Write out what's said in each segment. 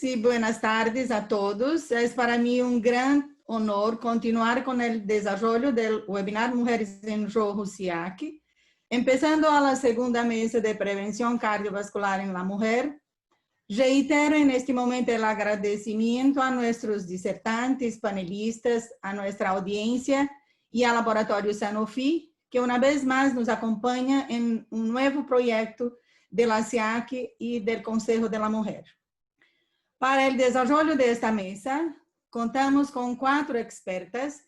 Sí, buenas tardes a todos. Es para mí un gran honor continuar con el desarrollo del webinar Mujeres en Rojo SIAC, empezando a la segunda mesa de prevención cardiovascular en la mujer. Reitero en este momento el agradecimiento a nuestros disertantes, panelistas, a nuestra audiencia y al laboratorio Sanofi, que una vez más nos acompaña en un nuevo proyecto de la SIAC y del Consejo de la Mujer. Para el desarrollo de esta mesa, contamos con 4 expertas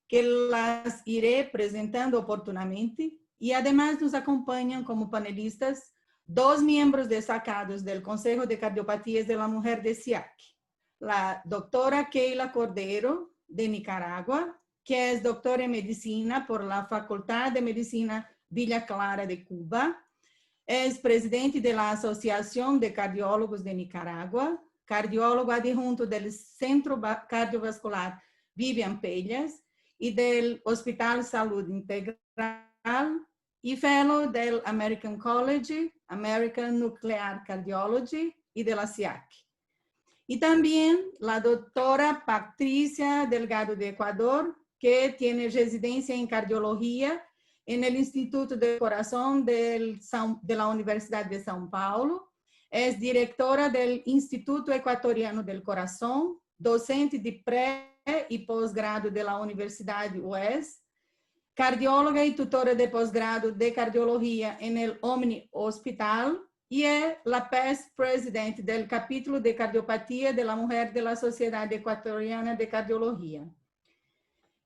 que las iré presentando oportunamente y además nos acompañan como panelistas 2 miembros destacados del Consejo de Cardiopatías de la Mujer de SIAC. La doctora Keila Cordero, de Nicaragua, que es doctora en medicina por la Facultad de Medicina Villa Clara de Cuba, es presidente de la Asociación de Cardiólogos de Nicaragua, cardiólogo adjunto del Centro Cardiovascular Vivian Pellas y del Hospital Salud Integral y fellow del American College, American Nuclear Cardiology y de la SIAC. Y también la doctora Patricia Delgado de Ecuador, que tiene residencia en cardiología en el Instituto de Corazón de la Universidad de São Paulo. Es directora del Instituto Ecuatoriano del Corazón, docente de pre y posgrado de la Universidad UES, cardióloga y tutora de posgrado de cardiología en el Omni Hospital y es la past president del capítulo de cardiopatía de la mujer de la Sociedad Ecuatoriana de Cardiología.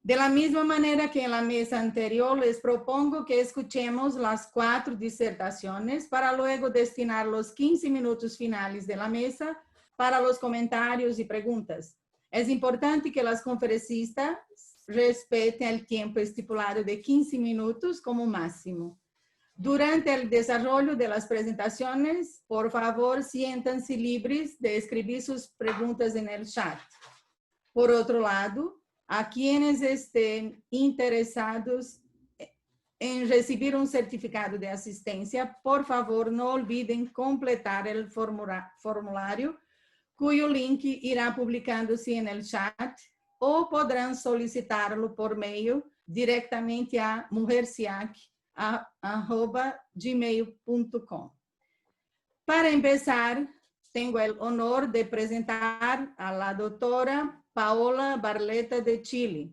De la misma manera que en la mesa anterior, les propongo que escuchemos las 4 disertaciones para luego destinar los 15 minutos finales de la mesa para los comentarios y preguntas. Es importante que las conferencistas respeten el tiempo estipulado de 15 minutos como máximo. Durante el desarrollo de las presentaciones, por favor, siéntanse libres de escribir sus preguntas en el chat. Por otro lado, a quienes estén interesados en recibir un certificado de asistencia, por favor, no olviden completar el formulario, cuyo link irá publicándose en el chat, o podrán solicitarlo por mail directamente a mujersiac@gmail.com. Para empezar, tengo el honor de presentar a la doctora Paola Barletta de Chile,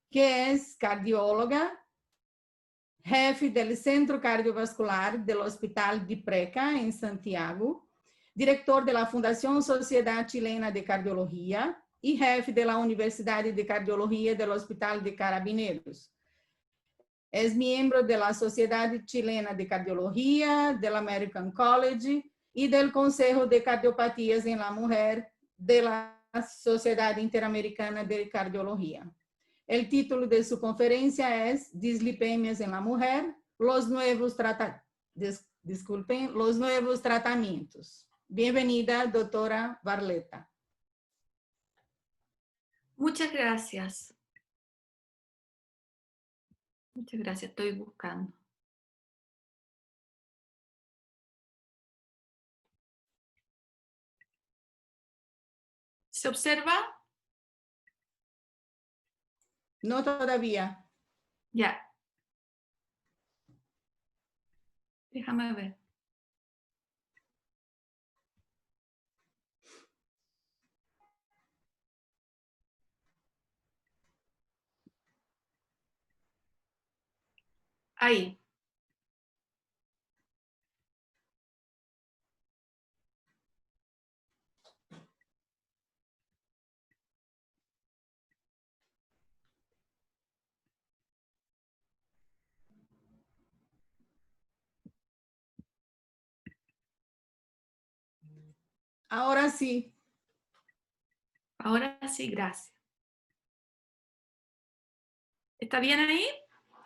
que es cardióloga, jefe del Centro Cardiovascular del Hospital de Preca en Santiago, director de la Fundación Sociedad Chilena de Cardiología y jefe de la Universidad de Cardiología del Hospital de Carabineros. Es miembro de la Sociedad Chilena de Cardiología, del American College y del Consejo de Cardiopatías en la Mujer de la Sociedad Interamericana de Cardiología. El título de su conferencia es Dislipemias en la Mujer, los nuevos tratamientos. Bienvenida, doctora Barletta. Muchas gracias. Muchas gracias, estoy buscando. ¿Se observa? No todavía. Ya. Déjame ver. Ahí. Ahora sí. Ahora sí, gracias. ¿Está bien ahí?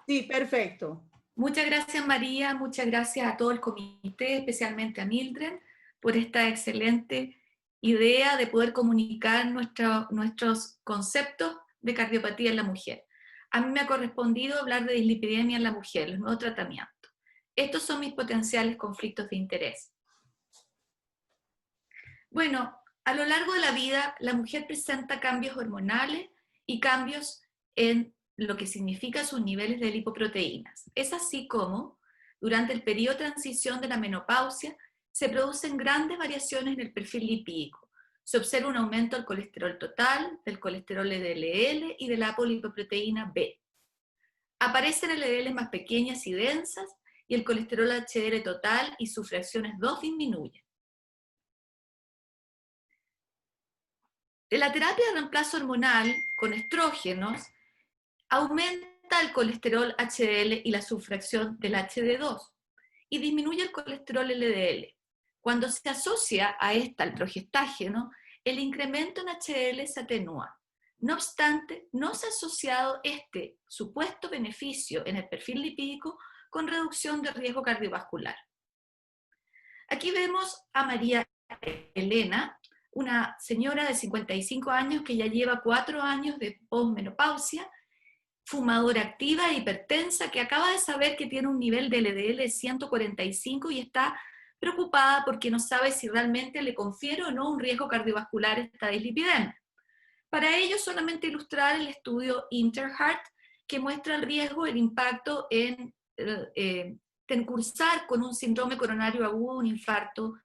Sí, perfecto. Muchas gracias, María. Muchas gracias a todo el comité, especialmente a Mildred, por esta excelente idea de poder comunicar nuestros conceptos de cardiopatía en la mujer. A mí me ha correspondido hablar de dislipidemia en la mujer, los nuevos tratamientos. Estos son mis potenciales conflictos de interés. Bueno, A lo largo de la vida, la mujer presenta cambios hormonales y cambios en lo que significa sus niveles de lipoproteínas. Es así como, durante el periodo de transición de la menopausia, se producen grandes variaciones en el perfil lipídico. Se observa un aumento del colesterol total, del colesterol LDL y de la apolipoproteína B. Aparecen LDL más pequeñas y densas y el colesterol HDL total y sus fracciones 2 disminuyen. La terapia de reemplazo hormonal con estrógenos aumenta el colesterol HDL y la subfracción del HD2 y disminuye el colesterol LDL. Cuando se asocia a al progestágeno, el incremento en HDL se atenúa. No obstante, no se ha asociado este supuesto beneficio en el perfil lipídico con reducción de riesgo cardiovascular. Aquí vemos a María Elena, una señora de 55 años que ya lleva 4 años de posmenopausia, fumadora activa e hipertensa, que acaba de saber que tiene un nivel de LDL de 145 y está preocupada porque no sabe si realmente le confiere o no un riesgo cardiovascular esta dislipidemia. Para ello, solamente ilustrar el estudio Interheart, que muestra el riesgo, el impacto en cursar con un síndrome coronario agudo, un infarto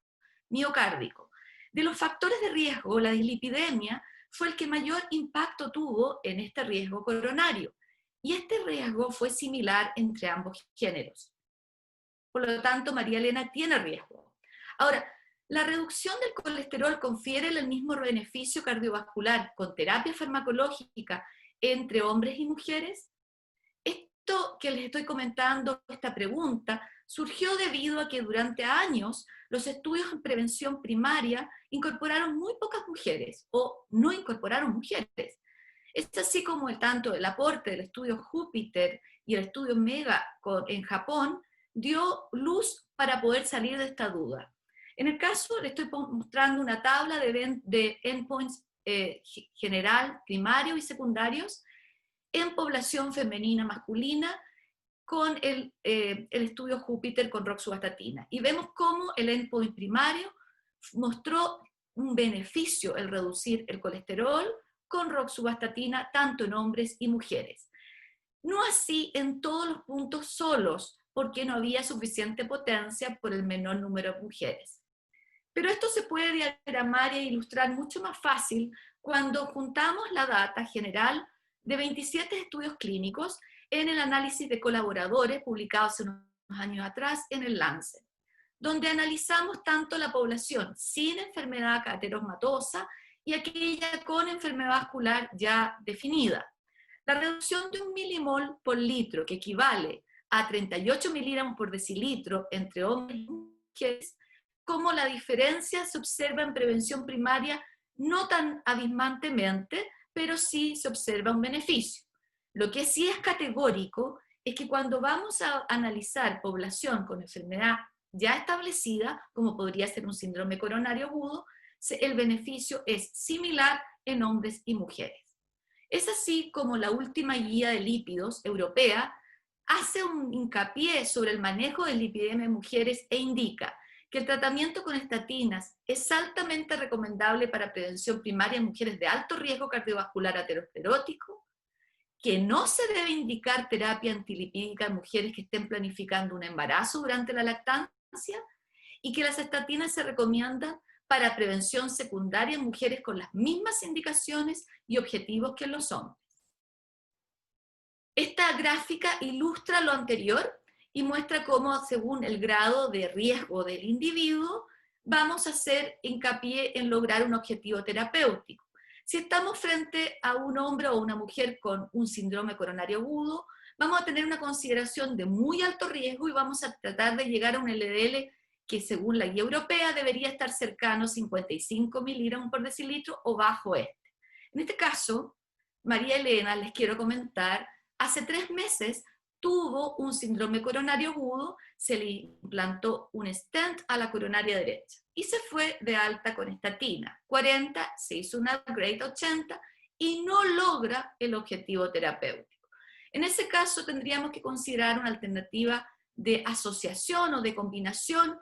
miocárdico. De los factores de riesgo, la dislipidemia fue el que mayor impacto tuvo en este riesgo coronario, y este riesgo fue similar entre ambos géneros. Por lo tanto, María Elena tiene riesgo. Ahora, la reducción del colesterol confiere el mismo beneficio cardiovascular con terapia farmacológica entre hombres y mujeres. Esto que les estoy comentando, esta pregunta, surgió debido a que durante años los estudios en prevención primaria incorporaron muy pocas mujeres o no incorporaron mujeres. Es así como tanto el aporte del estudio Júpiter y el estudio Mega en Japón dio luz para poder salir de esta duda. En el caso, le estoy mostrando una tabla de endpoints general, primarios y secundarios en población femenina masculina con el estudio Júpiter con roxastatina. Y vemos cómo el endpoint primario mostró un beneficio el reducir el colesterol con roxastatina tanto en hombres y mujeres. No así en todos los puntos solos, porque no había suficiente potencia por el menor número de mujeres. Pero esto se puede diagramar e ilustrar mucho más fácil cuando juntamos la data general de 27 estudios clínicos en el análisis de colaboradores publicados hace unos años atrás en el Lancet, donde analizamos tanto la población sin enfermedad aterosmatosa y aquella con enfermedad vascular ya definida. La reducción de 1 milimol por litro, que equivale a 38 miligramos por decilitro entre hombres y mujeres, como la diferencia se observa en prevención primaria no tan abismantemente, pero sí se observa un beneficio. Lo que sí es categórico es que cuando vamos a analizar población con enfermedad ya establecida, como podría ser un síndrome coronario agudo, el beneficio es similar en hombres y mujeres. Es así como la última guía de lípidos europea hace un hincapié sobre el manejo de lipidemia en mujeres e indica que el tratamiento con estatinas es altamente recomendable para prevención primaria en mujeres de alto riesgo cardiovascular aterosclerótico, que no se debe indicar terapia antilipídica en mujeres que estén planificando un embarazo durante la lactancia y que las estatinas se recomiendan para prevención secundaria en mujeres con las mismas indicaciones y objetivos que en los hombres. Esta gráfica ilustra lo anterior y muestra cómo, según el grado de riesgo del individuo, vamos a hacer hincapié en lograr un objetivo terapéutico. Si estamos frente a un hombre o una mujer con un síndrome coronario agudo, vamos a tener una consideración de muy alto riesgo y vamos a tratar de llegar a un LDL que, según la guía europea, debería estar cercano a 55 miligramos por decilitro o bajo este. En este caso, María Elena, les quiero comentar, hace 3 meses tuvo un síndrome coronario agudo, se le implantó un stent a la coronaria derecha y se fue de alta con estatina. 40, se hizo una upgrade 80 y no logra el objetivo terapéutico. En ese caso tendríamos que considerar una alternativa de asociación o de combinación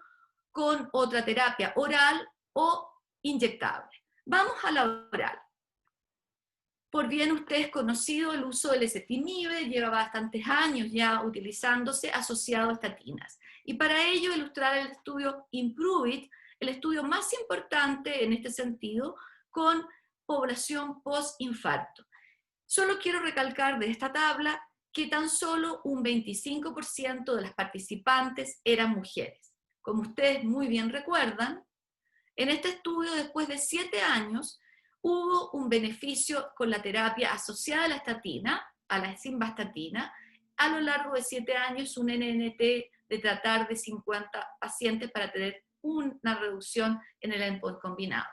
con otra terapia oral o inyectable. Vamos a la oral. Por bien ustedes conocido el uso del ezetimibe, lleva bastantes años ya utilizándose asociado a estatinas. Y para ello ilustrar el estudio IMPROVE-IT, el estudio más importante en este sentido, con población post-infarto. Solo quiero recalcar de esta tabla que tan solo un 25% de las participantes eran mujeres. Como ustedes muy bien recuerdan, en este estudio, después de 7 años, hubo un beneficio con la terapia asociada a la estatina, a la simvastatina, a lo largo de 7 años, un NNT de tratar de 50 pacientes para tener una reducción en el endpoint combinado.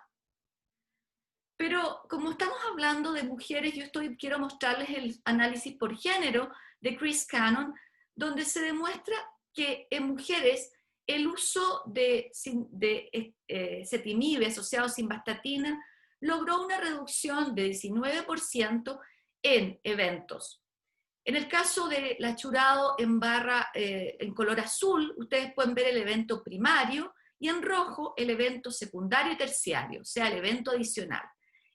Pero como estamos hablando de mujeres, quiero mostrarles el análisis por género de Chris Cannon, donde se demuestra que en mujeres el uso de ezetimibe asociado a simvastatina logró una reducción de 19% en eventos. En el caso del achurado en barra en color azul, ustedes pueden ver el evento primario, y en rojo el evento secundario y terciario, o sea, el evento adicional.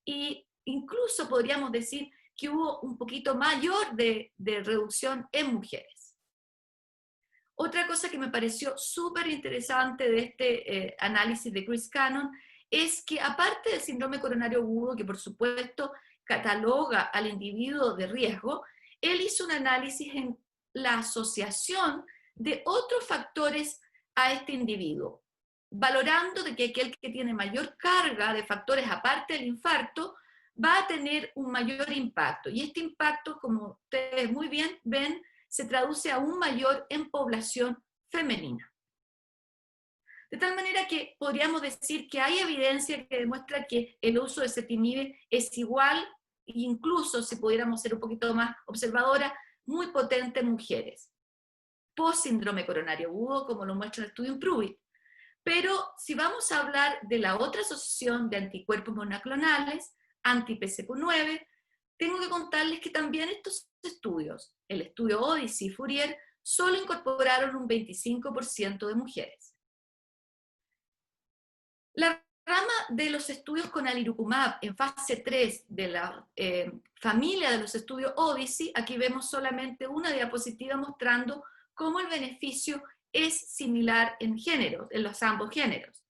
Y incluso podríamos decir que hubo un poquito mayor de reducción en mujeres. Otra cosa que me pareció súper interesante de este análisis de Chris Cannon es que, aparte del síndrome coronario agudo, que por supuesto cataloga al individuo de riesgo, él hizo un análisis en la asociación de otros factores a este individuo, valorando de que aquel que tiene mayor carga de factores aparte del infarto va a tener un mayor impacto. Y este impacto, como ustedes muy bien ven, se traduce aún mayor en población femenina. De tal manera que podríamos decir que hay evidencia que demuestra que el uso de ezetimibe es igual, incluso si pudiéramos ser un poquito más observadora, muy potente en mujeres, post síndrome coronario agudo, como lo muestra el estudio IMPROVE-IT. Pero si vamos a hablar de la otra asociación de anticuerpos monoclonales, anti-PCSK9, tengo que contarles que también estos estudios, el estudio Odyssey y Fourier, solo incorporaron un 25% de mujeres. La rama de los estudios con alirocumab en fase 3 de la familia de los estudios Odyssey, aquí vemos solamente una diapositiva mostrando cómo el beneficio es similar en géneros, en los ambos géneros.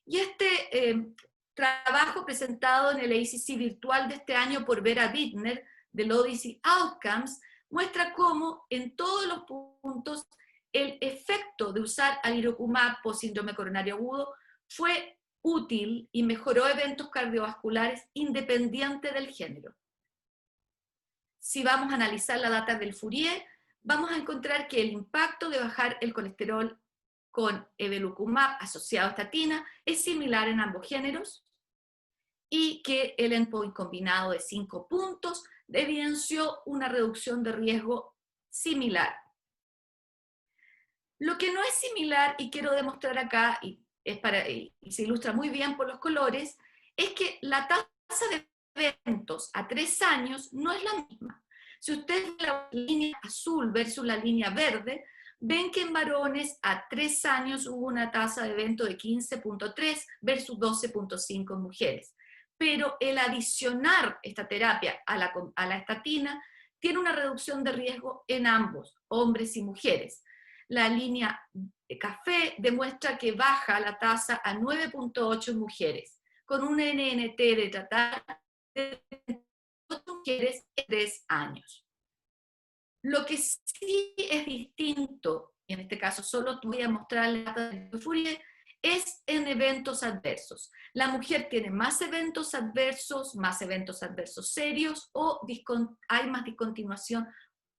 Y este trabajo presentado en el ACC virtual de este año por Vera Bittner, del Odyssey Outcomes, muestra cómo en todos los puntos el efecto de usar alirocumab por síndrome coronario agudo fue útil y mejoró eventos cardiovasculares independiente del género. Si vamos a analizar la data del Fourier, vamos a encontrar que el impacto de bajar el colesterol con evolocumab asociado a estatina es similar en ambos géneros, y que el endpoint combinado de 5 puntos evidenció una reducción de riesgo similar. Lo que no es similar, y quiero demostrar acá, y se ilustra muy bien por los colores, es que la tasa de eventos a 3 años no es la misma. Si ustedes ven la línea azul versus la línea verde, ven que en varones a 3 años hubo una tasa de evento de 15.3 versus 12.5 en mujeres. Pero el adicionar esta terapia a la estatina tiene una reducción de riesgo en ambos, hombres y mujeres. La línea de café demuestra que baja la tasa a 9.8 en mujeres, con un NNT de tratar de mujeres en 3 años. Lo que sí es distinto, y en este caso solo voy a mostrar la data de Fourier, es en eventos adversos. La mujer tiene más eventos adversos serios, o hay más discontinuación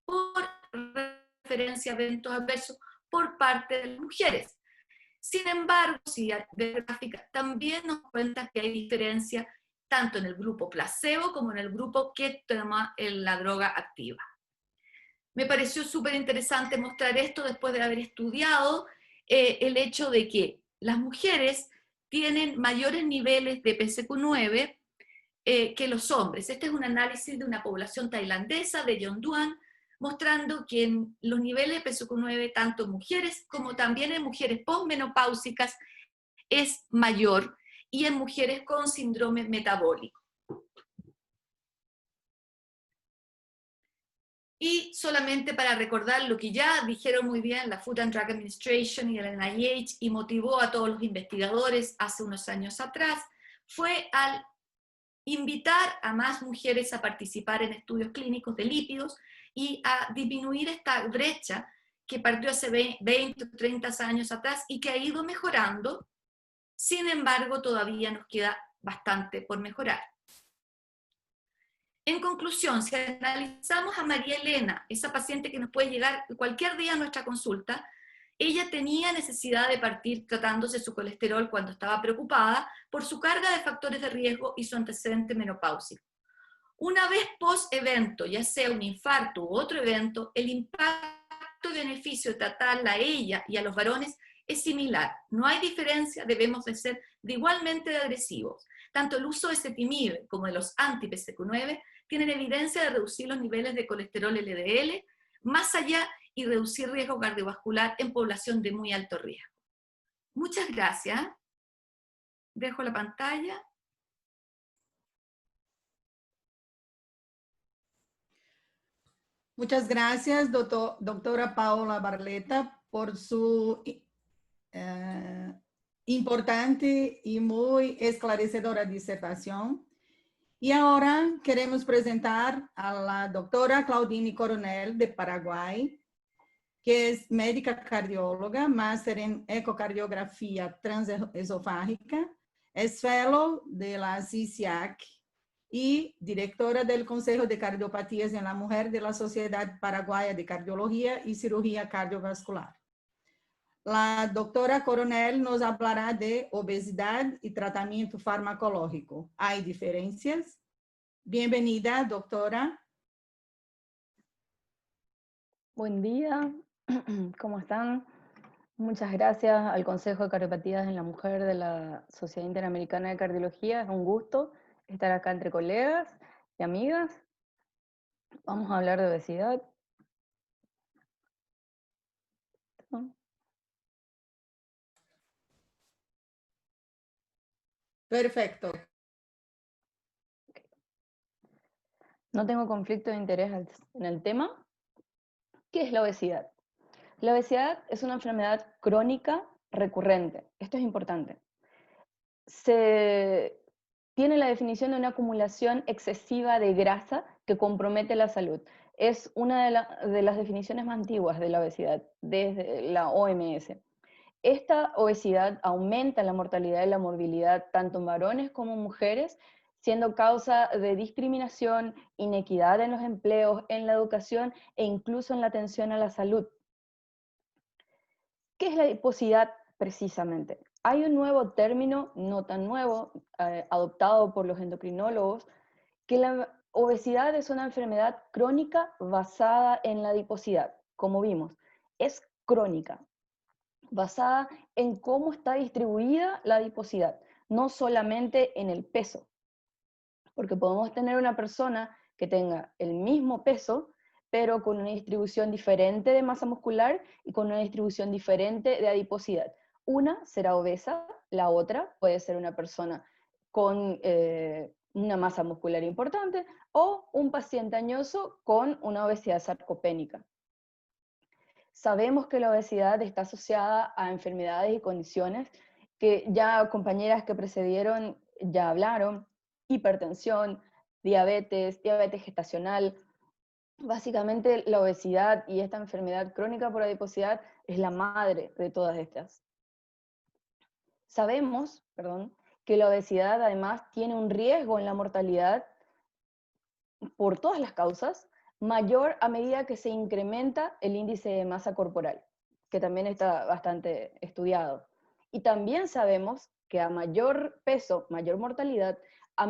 por referencia a eventos adversos por parte de las mujeres. Sin embargo, si de gráfica, también nos cuenta que hay diferencia tanto en el grupo placebo como en el grupo que toma la droga activa. Me pareció súper interesante mostrar esto después de haber estudiado el hecho de que las mujeres tienen mayores niveles de PCSK9 que los hombres. Este es un análisis de una población tailandesa de Yeonduan, mostrando que en los niveles de PCSK9, tanto en mujeres como también en mujeres posmenopáusicas, es mayor, y en mujeres con síndrome metabólico. Y solamente para recordar lo que ya dijeron muy bien la Food and Drug Administration y el NIH y motivó a todos los investigadores hace unos años atrás, fue al invitar a más mujeres a participar en estudios clínicos de lípidos y a disminuir esta brecha que partió hace 20 o 30 años atrás y que ha ido mejorando. Sin embargo, todavía nos queda bastante por mejorar. En conclusión, si analizamos a María Elena, esa paciente que nos puede llegar cualquier día a nuestra consulta, ella tenía necesidad de partir tratándose su colesterol cuando estaba preocupada por su carga de factores de riesgo y su antecedente menopáusico. Una vez post-evento, ya sea un infarto u otro evento, el impacto-beneficio de tratarla a ella y a los varones es similar. No hay diferencia, debemos de ser igualmente agresivos. Tanto el uso de ezetimibe como de los anti-PCSK9 tienen evidencia de reducir los niveles de colesterol LDL más allá y reducir riesgo cardiovascular en población de muy alto riesgo. Muchas gracias. Dejo la pantalla. Muchas gracias, doctora Paola Barletta, por su importante y muy esclarecedora disertación. Y ahora queremos presentar a la doctora Claudine Coronel, de Paraguay, que es médica cardióloga, máster en ecocardiografía transesofágica, es fellow de la CICIAC y directora del Consejo de Cardiopatías en la Mujer de la Sociedad Paraguaya de Cardiología y Cirugía Cardiovascular. La doctora Coronel nos hablará de obesidad y tratamiento farmacológico. ¿Hay diferencias? Bienvenida, doctora. Buen día, ¿cómo están? Muchas gracias al Consejo de Cardiopatías en la Mujer de la Sociedad Interamericana de Cardiología. Es un gusto estar acá entre colegas y amigas. Vamos a hablar de obesidad. Perfecto. No tengo conflicto de interés en el tema. ¿Qué es la obesidad? La obesidad es una enfermedad crónica recurrente. Esto es importante. Tiene la definición de una acumulación excesiva de grasa que compromete la salud. Es una de las definiciones más antiguas de la obesidad, desde la OMS. Esta obesidad aumenta la mortalidad y la morbilidad tanto en varones como en mujeres, siendo causa de discriminación, inequidad en los empleos, en la educación e incluso en la atención a la salud. ¿Qué es la adiposidad precisamente? Hay un nuevo término, no tan nuevo, adoptado por los endocrinólogos, que la obesidad es una enfermedad crónica basada en la adiposidad. Como vimos, es crónica, basada en cómo está distribuida la adiposidad, no solamente en el peso. Porque podemos tener una persona que tenga el mismo peso, pero con una distribución diferente de masa muscular y con una distribución diferente de adiposidad. Una será obesa, la otra puede ser una persona con una masa muscular importante o un paciente añoso con una obesidad sarcopénica. Sabemos que la obesidad está asociada a enfermedades y condiciones que ya compañeras que precedieron ya hablaron: hipertensión, diabetes, diabetes gestacional. Básicamente la obesidad y esta enfermedad crónica por adiposidad es la madre de todas estas. Sabemos, que la obesidad además tiene un riesgo en la mortalidad por todas las causas mayor a medida que se incrementa el índice de masa corporal, que también está bastante estudiado. Y también sabemos que a mayor peso, mayor mortalidad, a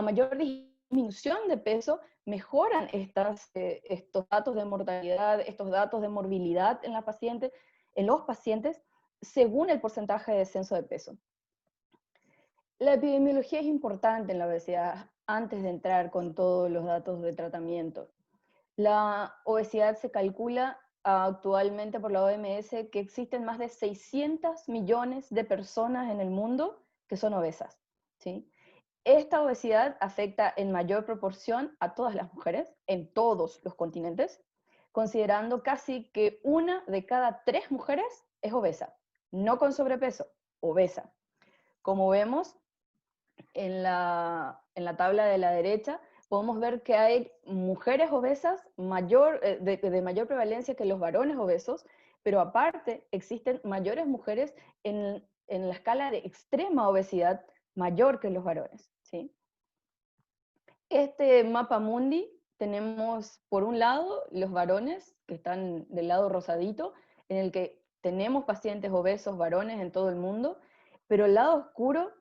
mayor disminución de peso, mejoran estos datos de mortalidad, estos datos de morbilidad en los pacientes, según el porcentaje de descenso de peso. La epidemiología es importante en la obesidad antes de entrar con todos los datos de tratamiento. La obesidad se calcula actualmente por la OMS que existen más de 600 millones de personas en el mundo que son obesas, ¿sí? Esta obesidad afecta en mayor proporción a todas las mujeres en todos los continentes, considerando casi que 1 de cada 3 mujeres es obesa, no con sobrepeso, obesa. Como vemos en la tabla de la derecha, podemos ver que hay mujeres obesas de mayor prevalencia que los varones obesos, pero aparte existen mayores mujeres en la escala de extrema obesidad mayor que los varones, ¿sí? Este mapa mundi tenemos por un lado los varones, que están del lado rosadito, en el que tenemos pacientes obesos varones en todo el mundo, pero el lado oscuro,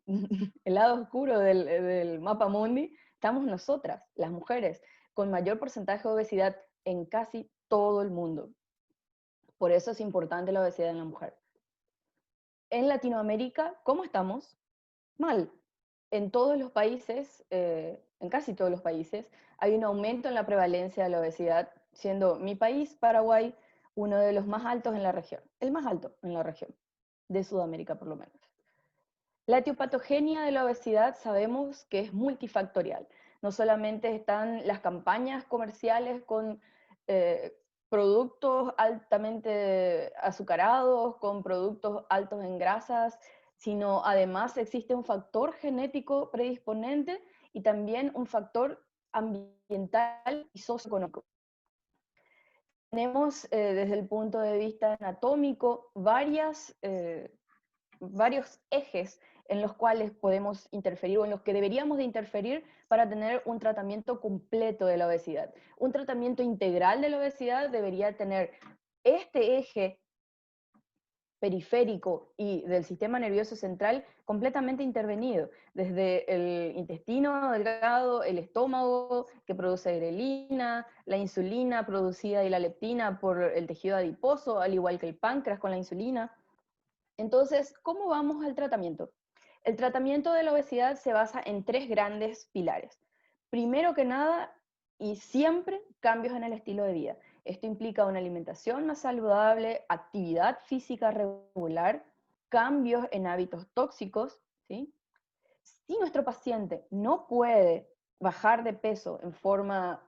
el lado oscuro del mapa mundi, estamos nosotras, las mujeres, con mayor porcentaje de obesidad en casi todo el mundo. Por eso es importante la obesidad en la mujer. En Latinoamérica, ¿cómo estamos? Mal. En todos los países, en casi todos los países, hay un aumento en la prevalencia de la obesidad, siendo mi país, Paraguay, uno de los más altos en la región, el más alto en la región, de Sudamérica por lo menos. La etiopatogenia de la obesidad sabemos que es multifactorial. No solamente están las campañas comerciales con productos altamente azucarados, con productos altos en grasas, sino además existe un factor genético predisponente y también un factor ambiental y socioeconómico. Tenemos desde el punto de vista anatómico varios ejes en los cuales podemos interferir o en los que deberíamos de interferir para tener un tratamiento completo de la obesidad. Un tratamiento integral de la obesidad debería tener este eje periférico y del sistema nervioso central completamente intervenido, desde el intestino delgado, el estómago que produce grelina, la insulina producida y la leptina por el tejido adiposo, al igual que el páncreas con la insulina. Entonces, ¿cómo vamos al tratamiento? El tratamiento de la obesidad se basa en 3 grandes pilares. Primero que nada, y siempre, cambios en el estilo de vida. Esto implica una alimentación más saludable, actividad física regular, cambios en hábitos tóxicos, ¿sí? Si nuestro paciente no puede bajar de peso en forma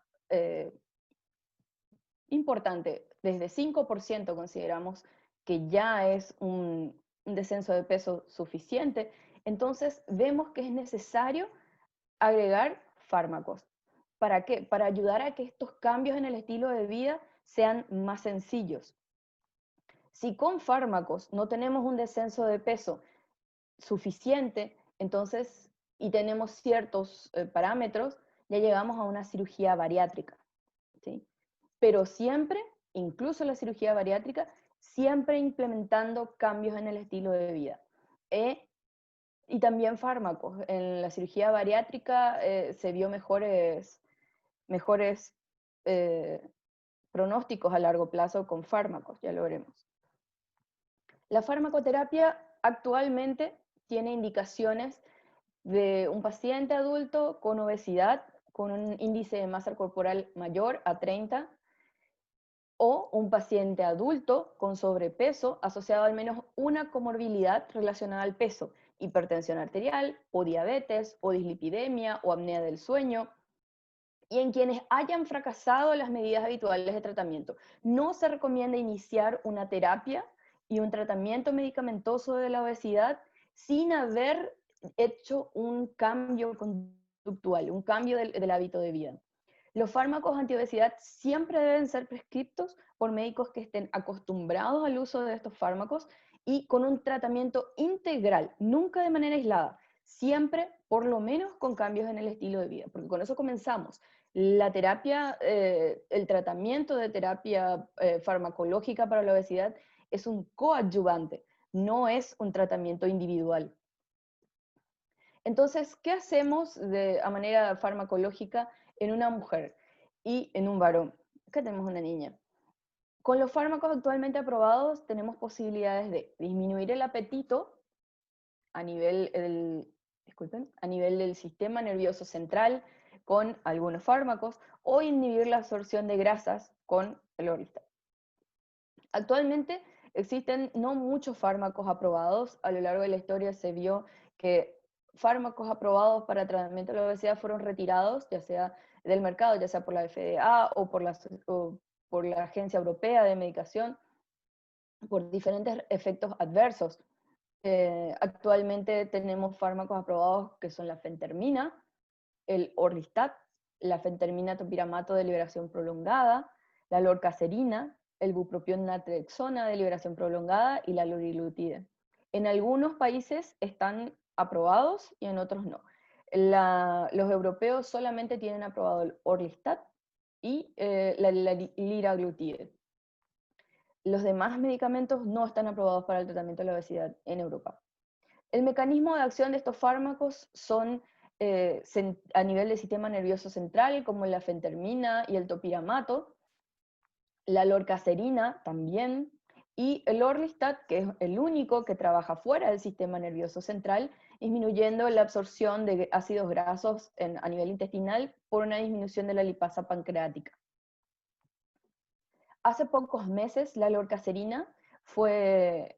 importante, desde 5% consideramos que ya es un descenso de peso suficiente, entonces vemos que es necesario agregar fármacos. ¿Para qué? Para ayudar a que estos cambios en el estilo de vida sean más sencillos. Si con fármacos no tenemos un descenso de peso suficiente, entonces, y tenemos ciertos parámetros, ya llegamos a una cirugía bariátrica, ¿sí? Pero siempre, incluso la cirugía bariátrica, siempre implementando cambios en el estilo de vida. Y también fármacos. En la cirugía bariátrica se vio mejores pronósticos a largo plazo con fármacos, ya lo veremos. La farmacoterapia actualmente tiene indicaciones de un paciente adulto con obesidad, con un índice de masa corporal mayor a 30, o un paciente adulto con sobrepeso asociado al menos una comorbilidad relacionada al peso, hipertensión arterial, o diabetes, o dislipidemia, o apnea del sueño, y en quienes hayan fracasado las medidas habituales de tratamiento. No se recomienda iniciar una terapia y un tratamiento medicamentoso de la obesidad sin haber hecho un cambio conductual, un cambio del hábito de vida. Los fármacos antiobesidad siempre deben ser prescriptos por médicos que estén acostumbrados al uso de estos fármacos y con un tratamiento integral, nunca de manera aislada, siempre por lo menos con cambios en el estilo de vida, porque con eso comenzamos. La terapia, el tratamiento de terapia farmacológica para la obesidad es un coadyuvante, no es un tratamiento individual. Entonces, ¿qué hacemos a manera farmacológica en una mujer y en un varón? Acá tenemos una niña. Con los fármacos actualmente aprobados tenemos posibilidades de disminuir el apetito a nivel del sistema nervioso central con algunos fármacos o inhibir la absorción de grasas con el orlistat. Actualmente Existen no muchos fármacos aprobados. A lo largo de la historia se vio que fármacos aprobados para tratamiento de la obesidad fueron retirados, ya sea del mercado, ya sea por la FDA o por la Agencia Europea de Medicación, por diferentes efectos adversos. Actualmente tenemos fármacos aprobados que son la fentermina, el Orlistat, la fentermina topiramato de liberación prolongada, la lorcacerina, el bupropión naltrexona de liberación prolongada y la loriglutide. En algunos países están aprobados y en otros no. Los europeos solamente tienen aprobado el Orlistat y la liraglutide. Los demás medicamentos no están aprobados para el tratamiento de la obesidad en Europa. El mecanismo de acción de estos fármacos son a nivel del sistema nervioso central, como la fentermina y el topiramato, la lorcacerina también, y el Orlistat, que es el único que trabaja fuera del sistema nervioso central, disminuyendo la absorción de ácidos grasos a nivel intestinal por una disminución de la lipasa pancreática. Hace pocos meses la lorcacerina fue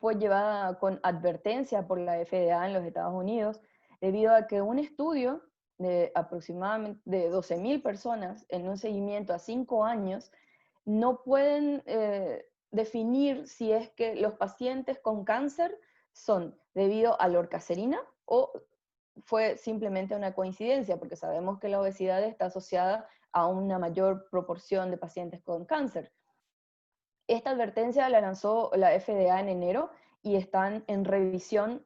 llevada con advertencia por la FDA en los Estados Unidos, debido a que un estudio de aproximadamente de 12.000 personas en un seguimiento a 5 años no pueden definir si es que los pacientes con cáncer son debido a lorcacerina o fue simplemente una coincidencia, porque sabemos que la obesidad está asociada a una mayor proporción de pacientes con cáncer. Esta advertencia la lanzó la FDA en enero y están en revisión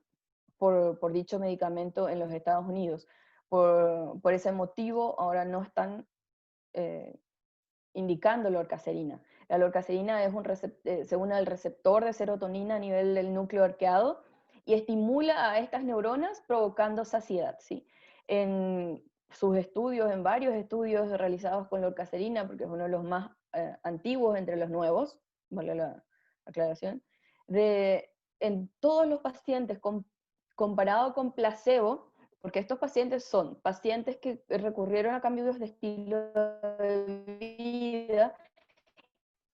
por dicho medicamento en los Estados Unidos. Por ese motivo, ahora no están indicando lorcacerina. La lorcacerina se une al receptor de serotonina a nivel del núcleo arqueado y estimula a estas neuronas provocando saciedad, ¿sí? En sus estudios, en varios estudios realizados con lorcacerina, porque es uno de los más antiguos entre los nuevos, vale la aclaración, en todos los pacientes comparado con placebo, porque estos pacientes son pacientes que recurrieron a cambios de estilo de vida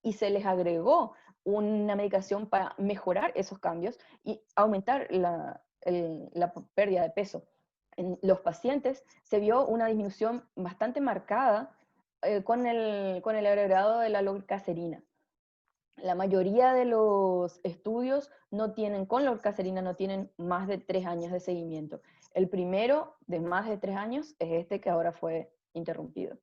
y se les agregó una medicación para mejorar esos cambios y aumentar la pérdida de peso. En los pacientes se vio una disminución bastante marcada con el agregado de la lorcacerina. La mayoría de los estudios con lorcacerina no tienen más de 3 años de seguimiento. El primero de más de 3 años es este que ahora fue interrumpido.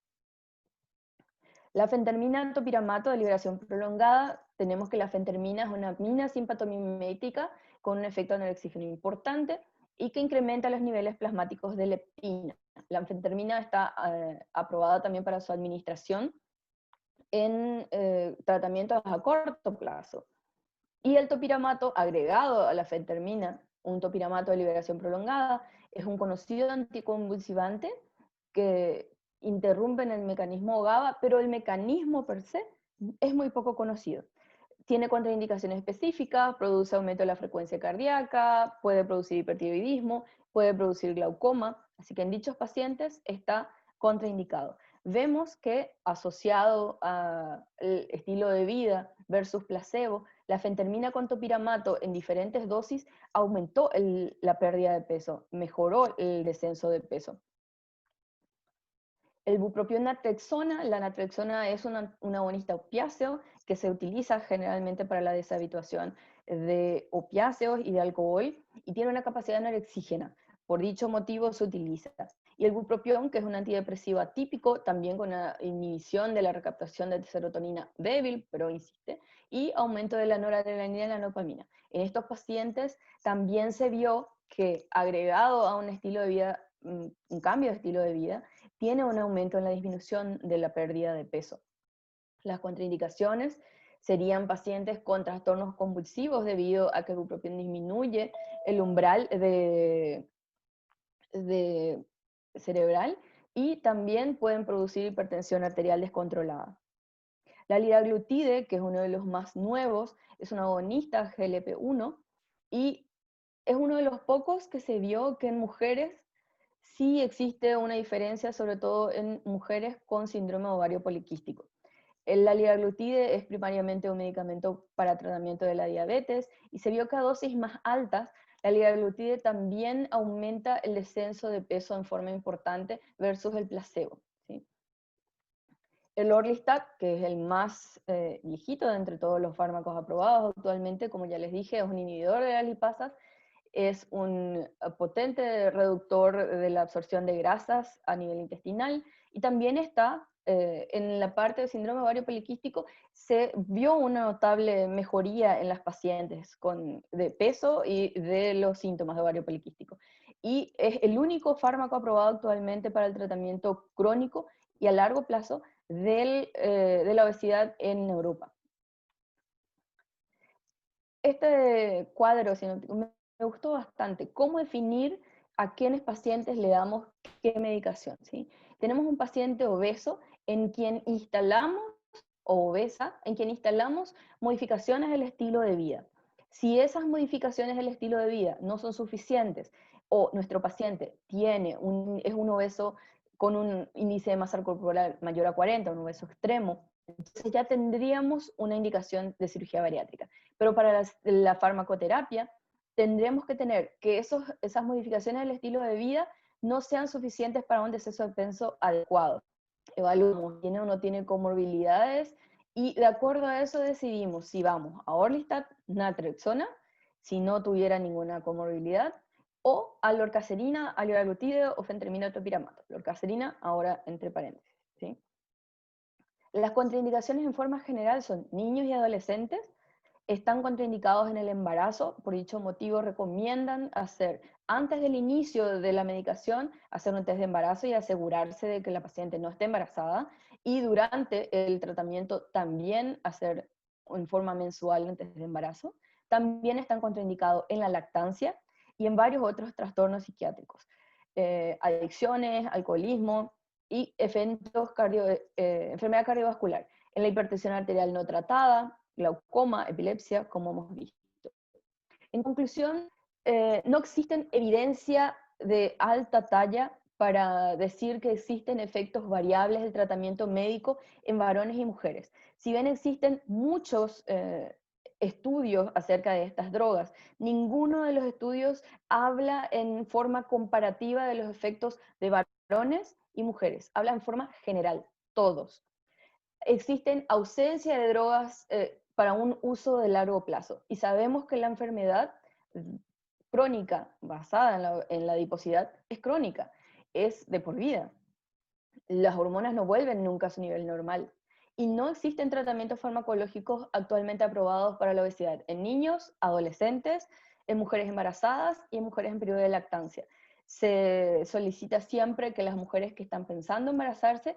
La fentermina topiramato de liberación prolongada, tenemos que la fentermina es una amina simpatomimética con un efecto anorexígeno importante y que incrementa los niveles plasmáticos de leptina. La fentermina está aprobada también para su administración en tratamientos a corto plazo. Y el topiramato agregado a la fentermina, un topiramato de liberación prolongada, es un conocido anticonvulsivante que interrumpe en el mecanismo GABA, pero el mecanismo per se es muy poco conocido. Tiene contraindicaciones específicas, produce aumento de la frecuencia cardíaca, puede producir hipertiroidismo, puede producir glaucoma, así que en dichos pacientes está contraindicado. Vemos que asociado al estilo de vida versus placebo, la fentermina con topiramato en diferentes dosis aumentó la pérdida de peso, mejoró el descenso de peso. El bupropión naltrexona, la naltrexona es un agonista opiáceo que se utiliza generalmente para la deshabituación de opiáceos y de alcohol y tiene una capacidad anorexígena. Por dicho motivo se utiliza. Y el bupropión, que es un antidepresivo atípico, también con una inhibición de la recaptación de serotonina débil, pero insiste, y aumento de la noradrenalina y la dopamina. En estos pacientes también se vio que agregado a un estilo de vida, un cambio de estilo de vida, tiene un aumento en la disminución de la pérdida de peso. Las contraindicaciones serían pacientes con trastornos convulsivos debido a que el bupropión disminuye el umbral cerebral y también pueden producir hipertensión arterial descontrolada. La liraglutide, que es uno de los más nuevos, es un agonista GLP-1 y es uno de los pocos que se vio que en mujeres sí existe una diferencia, sobre todo en mujeres con síndrome ovario poliquístico. La liraglutide es primariamente un medicamento para tratamiento de la diabetes y se vio que a dosis más altas la liraglutide también aumenta el descenso de peso en forma importante versus el placebo, ¿sí? El Orlistat, que es el más viejito de entre todos los fármacos aprobados actualmente, como ya les dije, es un inhibidor de las lipasas, es un potente reductor de la absorción de grasas a nivel intestinal y también está en la parte del síndrome ovario poliquístico, se vio una notable mejoría en las pacientes de peso y de los síntomas de ovario poliquístico. Y es el único fármaco aprobado actualmente para el tratamiento crónico y a largo plazo de la obesidad en Europa. Este cuadro me gustó bastante. ¿Cómo definir a quiénes pacientes le damos qué medicación? ¿Sí? Tenemos un paciente obeso en quien instalamos, o obesa, en quien instalamos modificaciones del estilo de vida. Si esas modificaciones del estilo de vida no son suficientes, o nuestro paciente es un obeso con un índice de masa corporal mayor a 40, un obeso extremo, entonces ya tendríamos una indicación de cirugía bariátrica. Pero para la farmacoterapia tendremos que tener que esas modificaciones del estilo de vida no sean suficientes para un deceso de peso adecuado. Evaluamos, tiene o no tiene comorbilidades, y de acuerdo a eso decidimos si vamos a Orlistat, naltrexona, si no tuviera ninguna comorbilidad, o a lorcacerina, a liraglutide o fentermina topiramato. Lorcacerina, ahora entre paréntesis, ¿sí? Las contraindicaciones en forma general son niños y adolescentes, están contraindicados en el embarazo, por dicho motivo recomiendan hacer, antes del inicio de la medicación, hacer un test de embarazo y asegurarse de que la paciente no esté embarazada, y durante el tratamiento también hacer en forma mensual un test de embarazo. También están contraindicados en la lactancia y en varios otros trastornos psiquiátricos, adicciones, alcoholismo y enfermedad cardiovascular, en la hipertensión arterial no tratada, glaucoma, epilepsia, como hemos visto. En conclusión, no existen evidencia de alta talla para decir que existen efectos variables del tratamiento médico en varones y mujeres. Si bien existen muchos estudios acerca de estas drogas, ninguno de los estudios habla en forma comparativa de los efectos de varones y mujeres, habla en forma general, todos. Existen ausencia de drogas para un uso de largo plazo. Y sabemos que la enfermedad crónica basada en la adiposidad es crónica, es de por vida. Las hormonas no vuelven nunca a su nivel normal. Y no existen tratamientos farmacológicos actualmente aprobados para la obesidad en niños, adolescentes, en mujeres embarazadas y en mujeres en periodo de lactancia. Se solicita siempre que las mujeres que están pensando embarazarse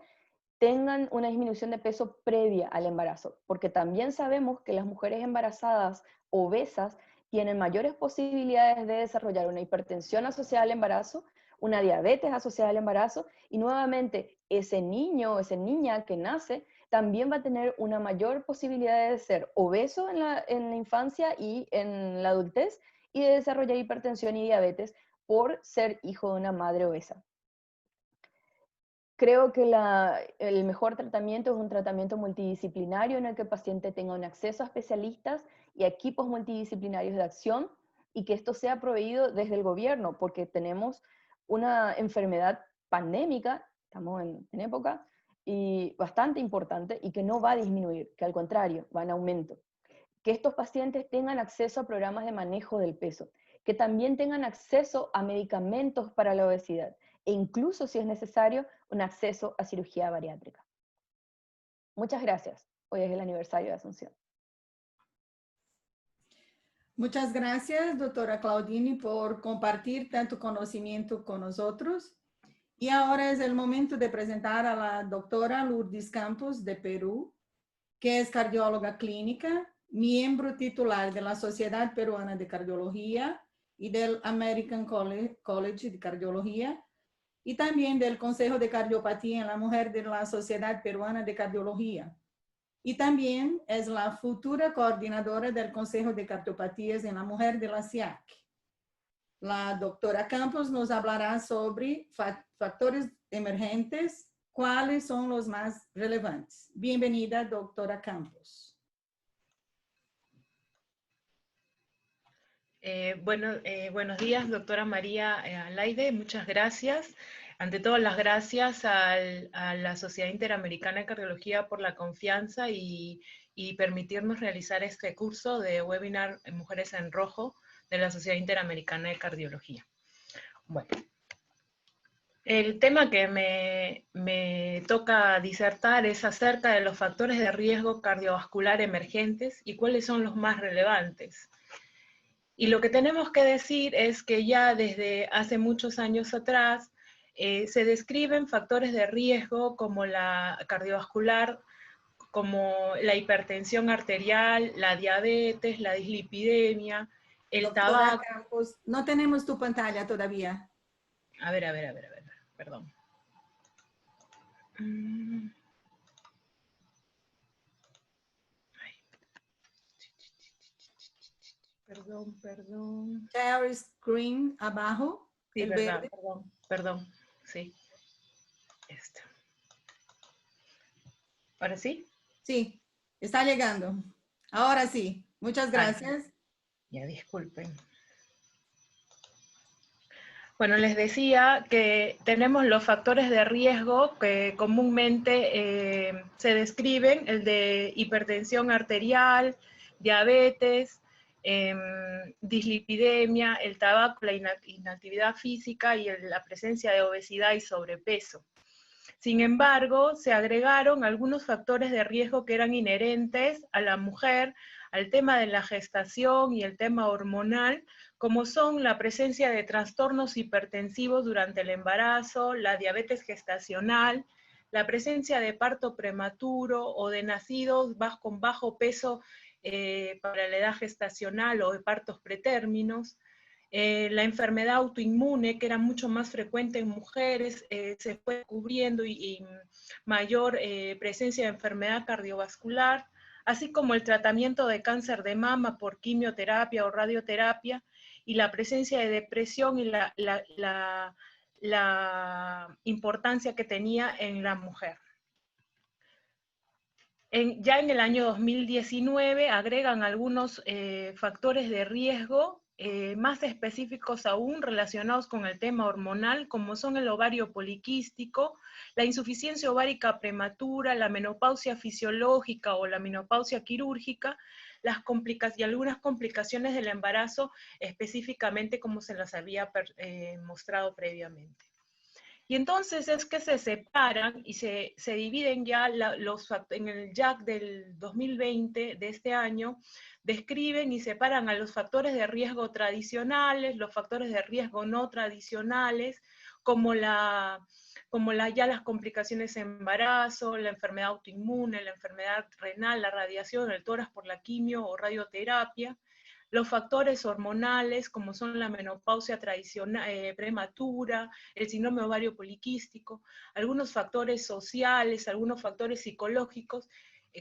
tengan una disminución de peso previa al embarazo, porque también sabemos que las mujeres embarazadas obesas tienen mayores posibilidades de desarrollar una hipertensión asociada al embarazo, una diabetes asociada al embarazo, y nuevamente ese niño o esa niña que nace también va a tener una mayor posibilidad de ser obeso en la infancia y en la adultez, y de desarrollar hipertensión y diabetes por ser hijo de una madre obesa. Creo que el mejor tratamiento es un tratamiento multidisciplinario en el que el paciente tenga un acceso a especialistas y a equipos multidisciplinarios de acción, y que esto sea proveído desde el gobierno, porque tenemos una enfermedad pandémica, estamos en época, y bastante importante, y que no va a disminuir, que al contrario, va en aumento. Que estos pacientes tengan acceso a programas de manejo del peso, que también tengan acceso a medicamentos para la obesidad, e incluso, si es necesario, un acceso a cirugía bariátrica. Muchas gracias. Hoy es el aniversario de Asunción. Muchas gracias, doctora Claudine, por compartir tanto conocimiento con nosotros. Y ahora es el momento de presentar a la doctora Lourdes Campos, de Perú, que es cardióloga clínica, miembro titular de la Sociedad Peruana de Cardiología y del American College de Cardiología, y también del Consejo de Cardiopatía en la Mujer de la Sociedad Peruana de Cardiología. Y también es la futura coordinadora del Consejo de Cardiopatías en la Mujer de la SIAC. La doctora Campos nos hablará sobre factores emergentes ¿Cuáles son los más relevantes? Bienvenida, doctora Campos. Buenos días, doctora María Alaide, muchas gracias. Ante todo, las gracias a la Sociedad Interamericana de Cardiología por la confianza y permitirnos realizar este curso de webinar Mujeres en Rojo de la Sociedad Interamericana de Cardiología. Bueno, el tema que me toca disertar es acerca de los factores de riesgo cardiovascular emergentes y cuáles son los más relevantes. Y lo que tenemos que decir es que ya desde hace muchos años atrás se describen factores de riesgo como la cardiovascular, como la hipertensión arterial, la diabetes, la dislipidemia, el Doctora tabaco. Campos, no tenemos tu pantalla todavía. A ver, perdón. Perdón. Share screen abajo. Sí, el verdad, verde. perdón, sí. ¿Ahora sí? Sí, está llegando. Ahora sí. Muchas gracias. Ya, disculpen. Bueno, les decía que tenemos los factores de riesgo que comúnmente se describen, el de hipertensión arterial, diabetes, dislipidemia, el tabaco, la inactividad física y la presencia de obesidad y sobrepeso. Sin embargo, se agregaron algunos factores de riesgo que eran inherentes a la mujer, al tema de la gestación y el tema hormonal, como son la presencia de trastornos hipertensivos durante el embarazo, la diabetes gestacional, la presencia de parto prematuro o de nacidos con bajo peso para la edad gestacional o de partos pretérminos. La enfermedad autoinmune, que era mucho más frecuente en mujeres, se fue cubriendo y mayor presencia de enfermedad cardiovascular, así como el tratamiento de cáncer de mama por quimioterapia o radioterapia, y la presencia de depresión y la importancia que tenía en la mujer. Ya en el año 2019 agregan algunos factores de riesgo más específicos aún relacionados con el tema hormonal, como son el ovario poliquístico, la insuficiencia ovárica prematura, la menopausia fisiológica o la menopausia quirúrgica, y algunas complicaciones del embarazo, específicamente como se las había mostrado previamente. Y entonces es que se separan y se dividen ya en el JAC del 2020, de este año, describen y separan a los factores de riesgo tradicionales, los factores de riesgo no tradicionales, como ya las complicaciones en embarazo, la enfermedad autoinmune, la enfermedad renal, la radiación, el tórax por la quimio o radioterapia, los factores hormonales, como son la menopausia prematura, el síndrome ovario poliquístico, algunos factores sociales, algunos factores psicológicos,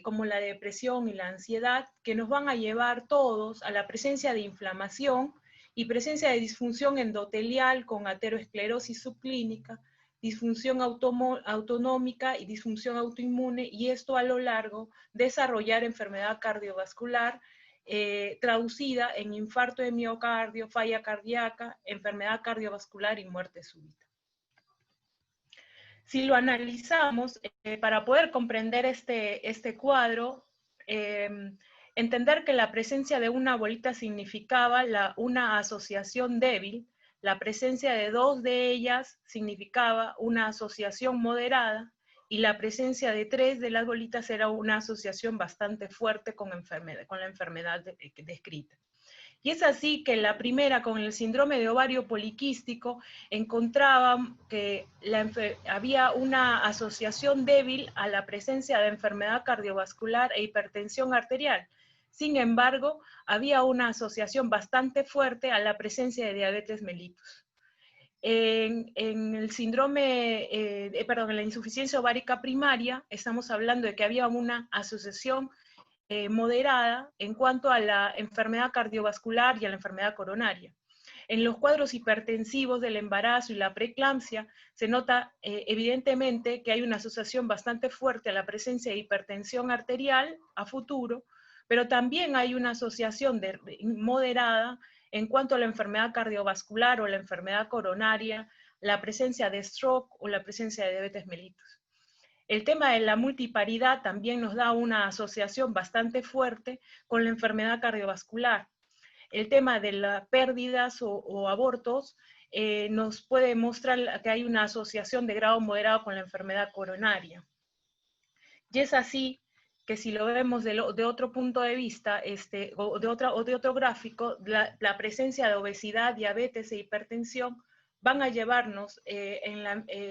como la depresión y la ansiedad, que nos van a llevar todos a la presencia de inflamación y presencia de disfunción endotelial con ateroesclerosis subclínica, disfunción autonómica y disfunción autoinmune, y esto a lo largo desarrollar enfermedad cardiovascular, traducida en infarto de miocardio, falla cardíaca, enfermedad cardiovascular y muerte súbita. Si lo analizamos, para poder comprender este cuadro, entender que la presencia de una bolita significaba una asociación débil, la presencia de dos de ellas significaba una asociación moderada, y la presencia de tres de las bolitas era una asociación bastante fuerte con la enfermedad descrita. Y es así que la primera, con el síndrome de ovario poliquístico, encontraban que había una asociación débil a la presencia de enfermedad cardiovascular e hipertensión arterial. Sin embargo, había una asociación bastante fuerte a la presencia de diabetes mellitus. En el síndrome, en la insuficiencia ovárica primaria, estamos hablando de que había una asociación moderada en cuanto a la enfermedad cardiovascular y a la enfermedad coronaria. En los cuadros hipertensivos del embarazo y la preeclampsia se nota evidentemente que hay una asociación bastante fuerte a la presencia de hipertensión arterial a futuro, pero también hay una asociación moderada en cuanto a la enfermedad cardiovascular o la enfermedad coronaria, la presencia de stroke o la presencia de diabetes mellitus. El tema de la multiparidad también nos da una asociación bastante fuerte con la enfermedad cardiovascular. El tema de las pérdidas o abortos nos puede mostrar que hay una asociación de grado moderado con la enfermedad coronaria. Y es así que si lo vemos de otro punto de vista, o de otro gráfico, la presencia de obesidad, diabetes e hipertensión van a llevarnos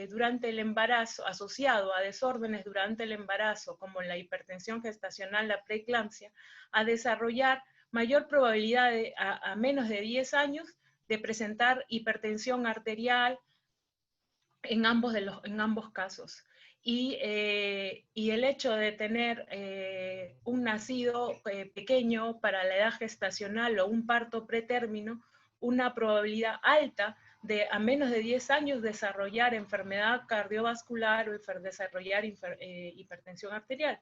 durante el embarazo, asociado a desórdenes durante el embarazo, como la hipertensión gestacional, la preeclampsia, a desarrollar mayor probabilidad a menos de 10 años de presentar hipertensión arterial en ambos casos. Y el hecho de tener un nacido pequeño para la edad gestacional o un parto pretérmino, una probabilidad alta de a menos de 10 años desarrollar enfermedad cardiovascular o desarrollar hipertensión arterial.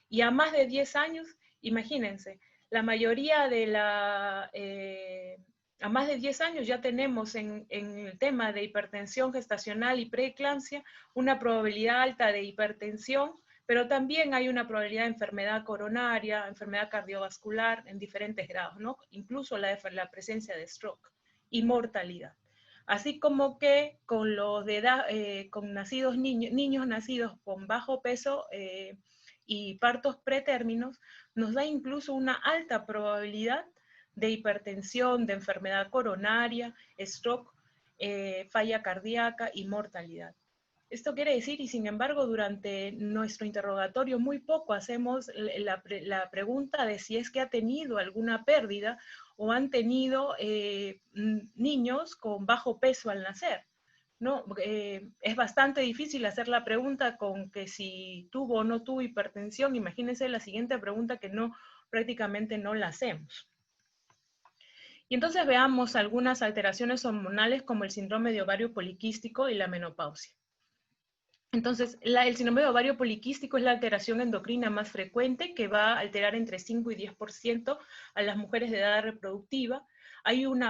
Y a más de 10 años, imagínense, la mayoría de a más de 10 años ya tenemos en el tema de hipertensión gestacional y preeclampsia una probabilidad alta de hipertensión, pero también hay una probabilidad de enfermedad coronaria, enfermedad cardiovascular en diferentes grados, ¿no? Incluso la presencia de stroke y mortalidad. Así como que con los de edad, con niños nacidos con bajo peso y partos pretérminos, nos da incluso una alta probabilidad de hipertensión, de enfermedad coronaria, stroke, falla cardíaca y mortalidad. Esto quiere decir, y sin embargo, durante nuestro interrogatorio muy poco hacemos la pregunta de si es que ha tenido alguna pérdida o han tenido niños con bajo peso al nacer, ¿no? Es bastante difícil hacer la pregunta con que si tuvo o no tuvo hipertensión. Imagínense la siguiente pregunta que prácticamente no la hacemos. Y entonces veamos algunas alteraciones hormonales como el síndrome de ovario poliquístico y la menopausia. Entonces, el síndrome de ovario poliquístico es la alteración endocrina más frecuente que va a alterar entre 5 y 10% a las mujeres de edad reproductiva. Hay un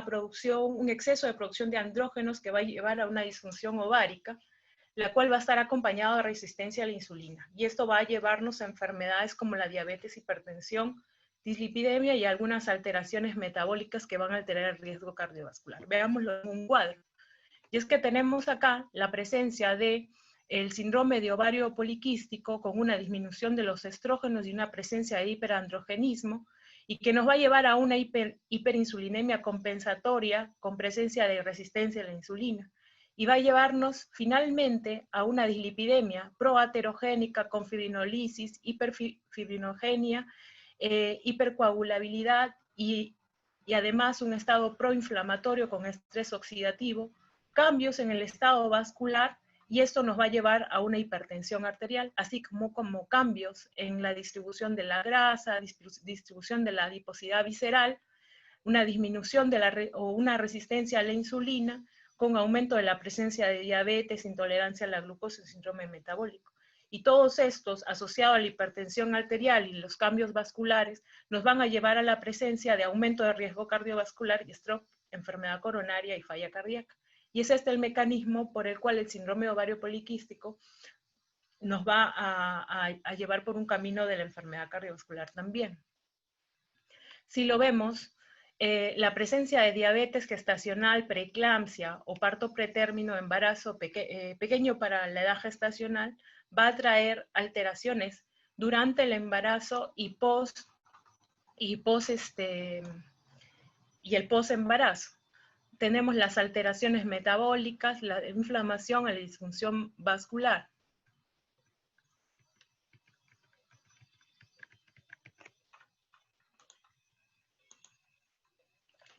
exceso de producción de andrógenos que va a llevar a una disfunción ovárica, la cual va a estar acompañada de resistencia a la insulina. Y esto va a llevarnos a enfermedades como la diabetes, hipertensión, dislipidemia y algunas alteraciones metabólicas que van a alterar el riesgo cardiovascular. Veámoslo en un cuadro. Y es que tenemos acá la presencia de el síndrome de ovario poliquístico con una disminución de los estrógenos y una presencia de hiperandrogenismo, y que nos va a llevar a una hiperinsulinemia compensatoria con presencia de resistencia a la insulina, y va a llevarnos finalmente a una dislipidemia proaterogénica con fibrinolisis, hiperfibrinogenia, hipercoagulabilidad y además un estado proinflamatorio con estrés oxidativo, cambios en el estado vascular, y esto nos va a llevar a una hipertensión arterial, así como cambios en la distribución de la grasa, distribución de la adiposidad visceral, una disminución o una resistencia a la insulina, con aumento de la presencia de diabetes, intolerancia a la glucosa y síndrome metabólico. Y todos estos, asociados a la hipertensión arterial y los cambios vasculares, nos van a llevar a la presencia de aumento de riesgo cardiovascular y stroke, enfermedad coronaria y falla cardíaca. Y es este el mecanismo por el cual el síndrome de ovario poliquístico nos va a llevar por un camino de la enfermedad cardiovascular también. Si lo vemos, la presencia de diabetes gestacional, preeclampsia o parto pretérmino, embarazo pequeño para la edad gestacional, va a traer alteraciones durante el embarazo y el post-embarazo. Tenemos las alteraciones metabólicas, la inflamación, la disfunción vascular.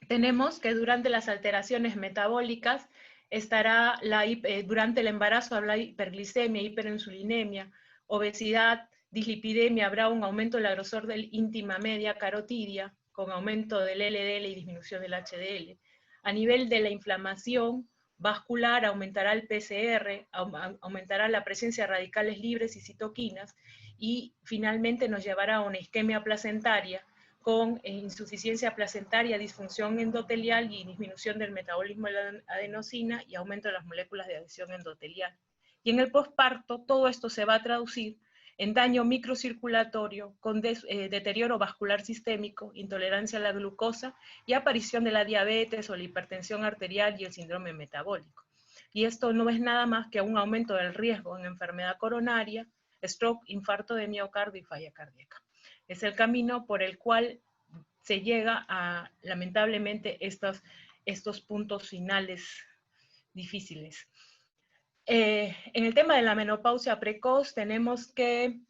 Tenemos que durante las alteraciones metabólicas estará durante el embarazo habrá hiperglicemia, hiperinsulinemia, obesidad, dislipidemia, habrá un aumento del grosor del íntima media carotidia, con aumento del LDL y disminución del HDL. A nivel de la inflamación vascular, aumentará el PCR, aumentará la presencia de radicales libres y citoquinas, y finalmente nos llevará a una isquemia placentaria con insuficiencia placentaria, disfunción endotelial y disminución del metabolismo de la adenosina y aumento de las moléculas de adhesión endotelial. Y en el posparto todo esto se va a traducir en daño microcirculatorio, con deterioro vascular sistémico, intolerancia a la glucosa y aparición de la diabetes o la hipertensión arterial y el síndrome metabólico. Y esto no es nada más que un aumento del riesgo en enfermedad coronaria, stroke, infarto de miocardio y falla cardíaca. Es el camino por el cual se llega a, lamentablemente, estos puntos finales difíciles. En el tema de la menopausia precoz tenemos que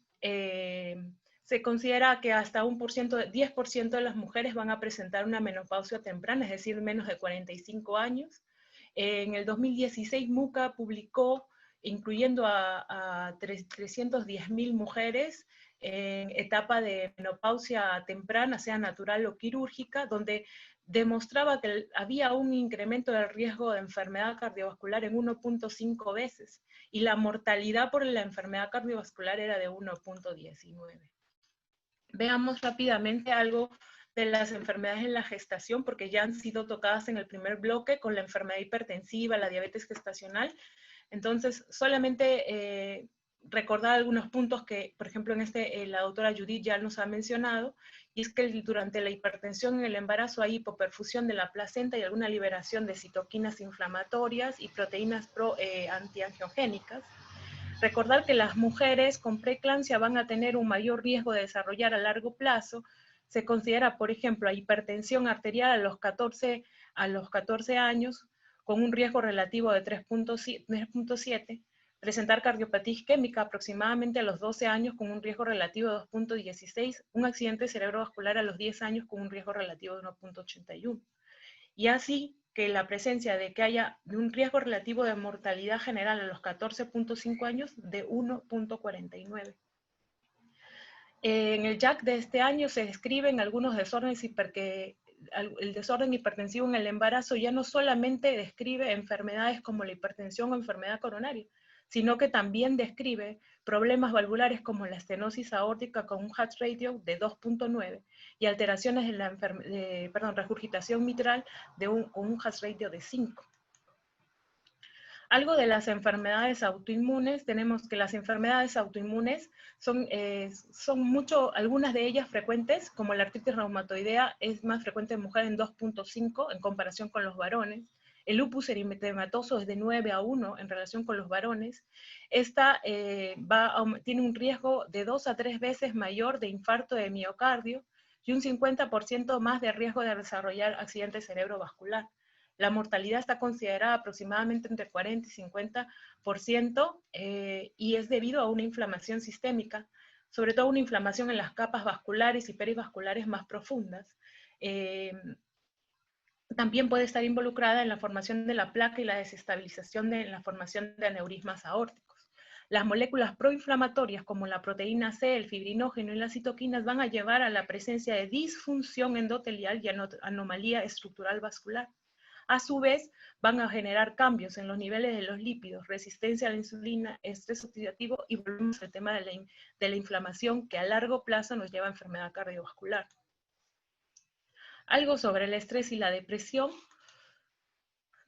se considera que hasta 10% de las mujeres van a presentar una menopausia temprana, es decir, menos de 45 años. En el 2016 MUCA publicó, incluyendo a 310.000 mujeres en etapa de menopausia temprana, sea natural o quirúrgica, donde demostraba que había un incremento del riesgo de enfermedad cardiovascular en 1.5 veces, y la mortalidad por la enfermedad cardiovascular era de 1.19. Veamos rápidamente algo de las enfermedades en la gestación, porque ya han sido tocadas en el primer bloque con la enfermedad hipertensiva, la diabetes gestacional. Entonces, solamente recordar algunos puntos que, por ejemplo, en la doctora Judith ya nos ha mencionado, y es que durante la hipertensión en el embarazo hay hipoperfusión de la placenta y alguna liberación de citoquinas inflamatorias y proteínas antiangiogénicas. Recordar que las mujeres con preeclampsia van a tener un mayor riesgo de desarrollar a largo plazo. Se considera, por ejemplo, la hipertensión arterial a los 14 años, con un riesgo relativo de 3.7, presentar cardiopatía isquémica aproximadamente a los 12 años con un riesgo relativo de 2.16, un accidente cerebrovascular a los 10 años con un riesgo relativo de 1.81. Y así que la presencia de que haya un riesgo relativo de mortalidad general a los 14.5 años de 1.49. En el JAC de este año se describen algunos desórdenes el desorden hipertensivo en el embarazo ya no solamente describe enfermedades como la hipertensión o enfermedad coronaria, sino que también describe problemas valvulares como la estenosis aórtica con un Hatch ratio de 2.9 y alteraciones en la regurgitación mitral con un Hatch ratio de 5. Algo de las enfermedades autoinmunes, tenemos que las enfermedades autoinmunes son algunas de ellas frecuentes, como la artritis reumatoidea es más frecuente en mujeres en 2.5 en comparación con los varones. El lupus eritematoso es de 9 a 1 en relación con los varones. Esta tiene un riesgo de 2 a 3 veces mayor de infarto de miocardio y un 50% más de riesgo de desarrollar accidente cerebrovascular. La mortalidad está considerada aproximadamente entre 40 y 50% y es debido a una inflamación sistémica, sobre todo una inflamación en las capas vasculares y perivasculares más profundas. También puede estar involucrada en la formación de la placa y la desestabilización en la formación de aneurismas aórticos. Las moléculas proinflamatorias como la proteína C, el fibrinógeno y las citoquinas van a llevar a la presencia de disfunción endotelial y anomalía estructural vascular. A su vez, van a generar cambios en los niveles de los lípidos, resistencia a la insulina, estrés oxidativo y volvemos al tema de la inflamación que a largo plazo nos lleva a enfermedad cardiovascular. Algo sobre el estrés y la depresión.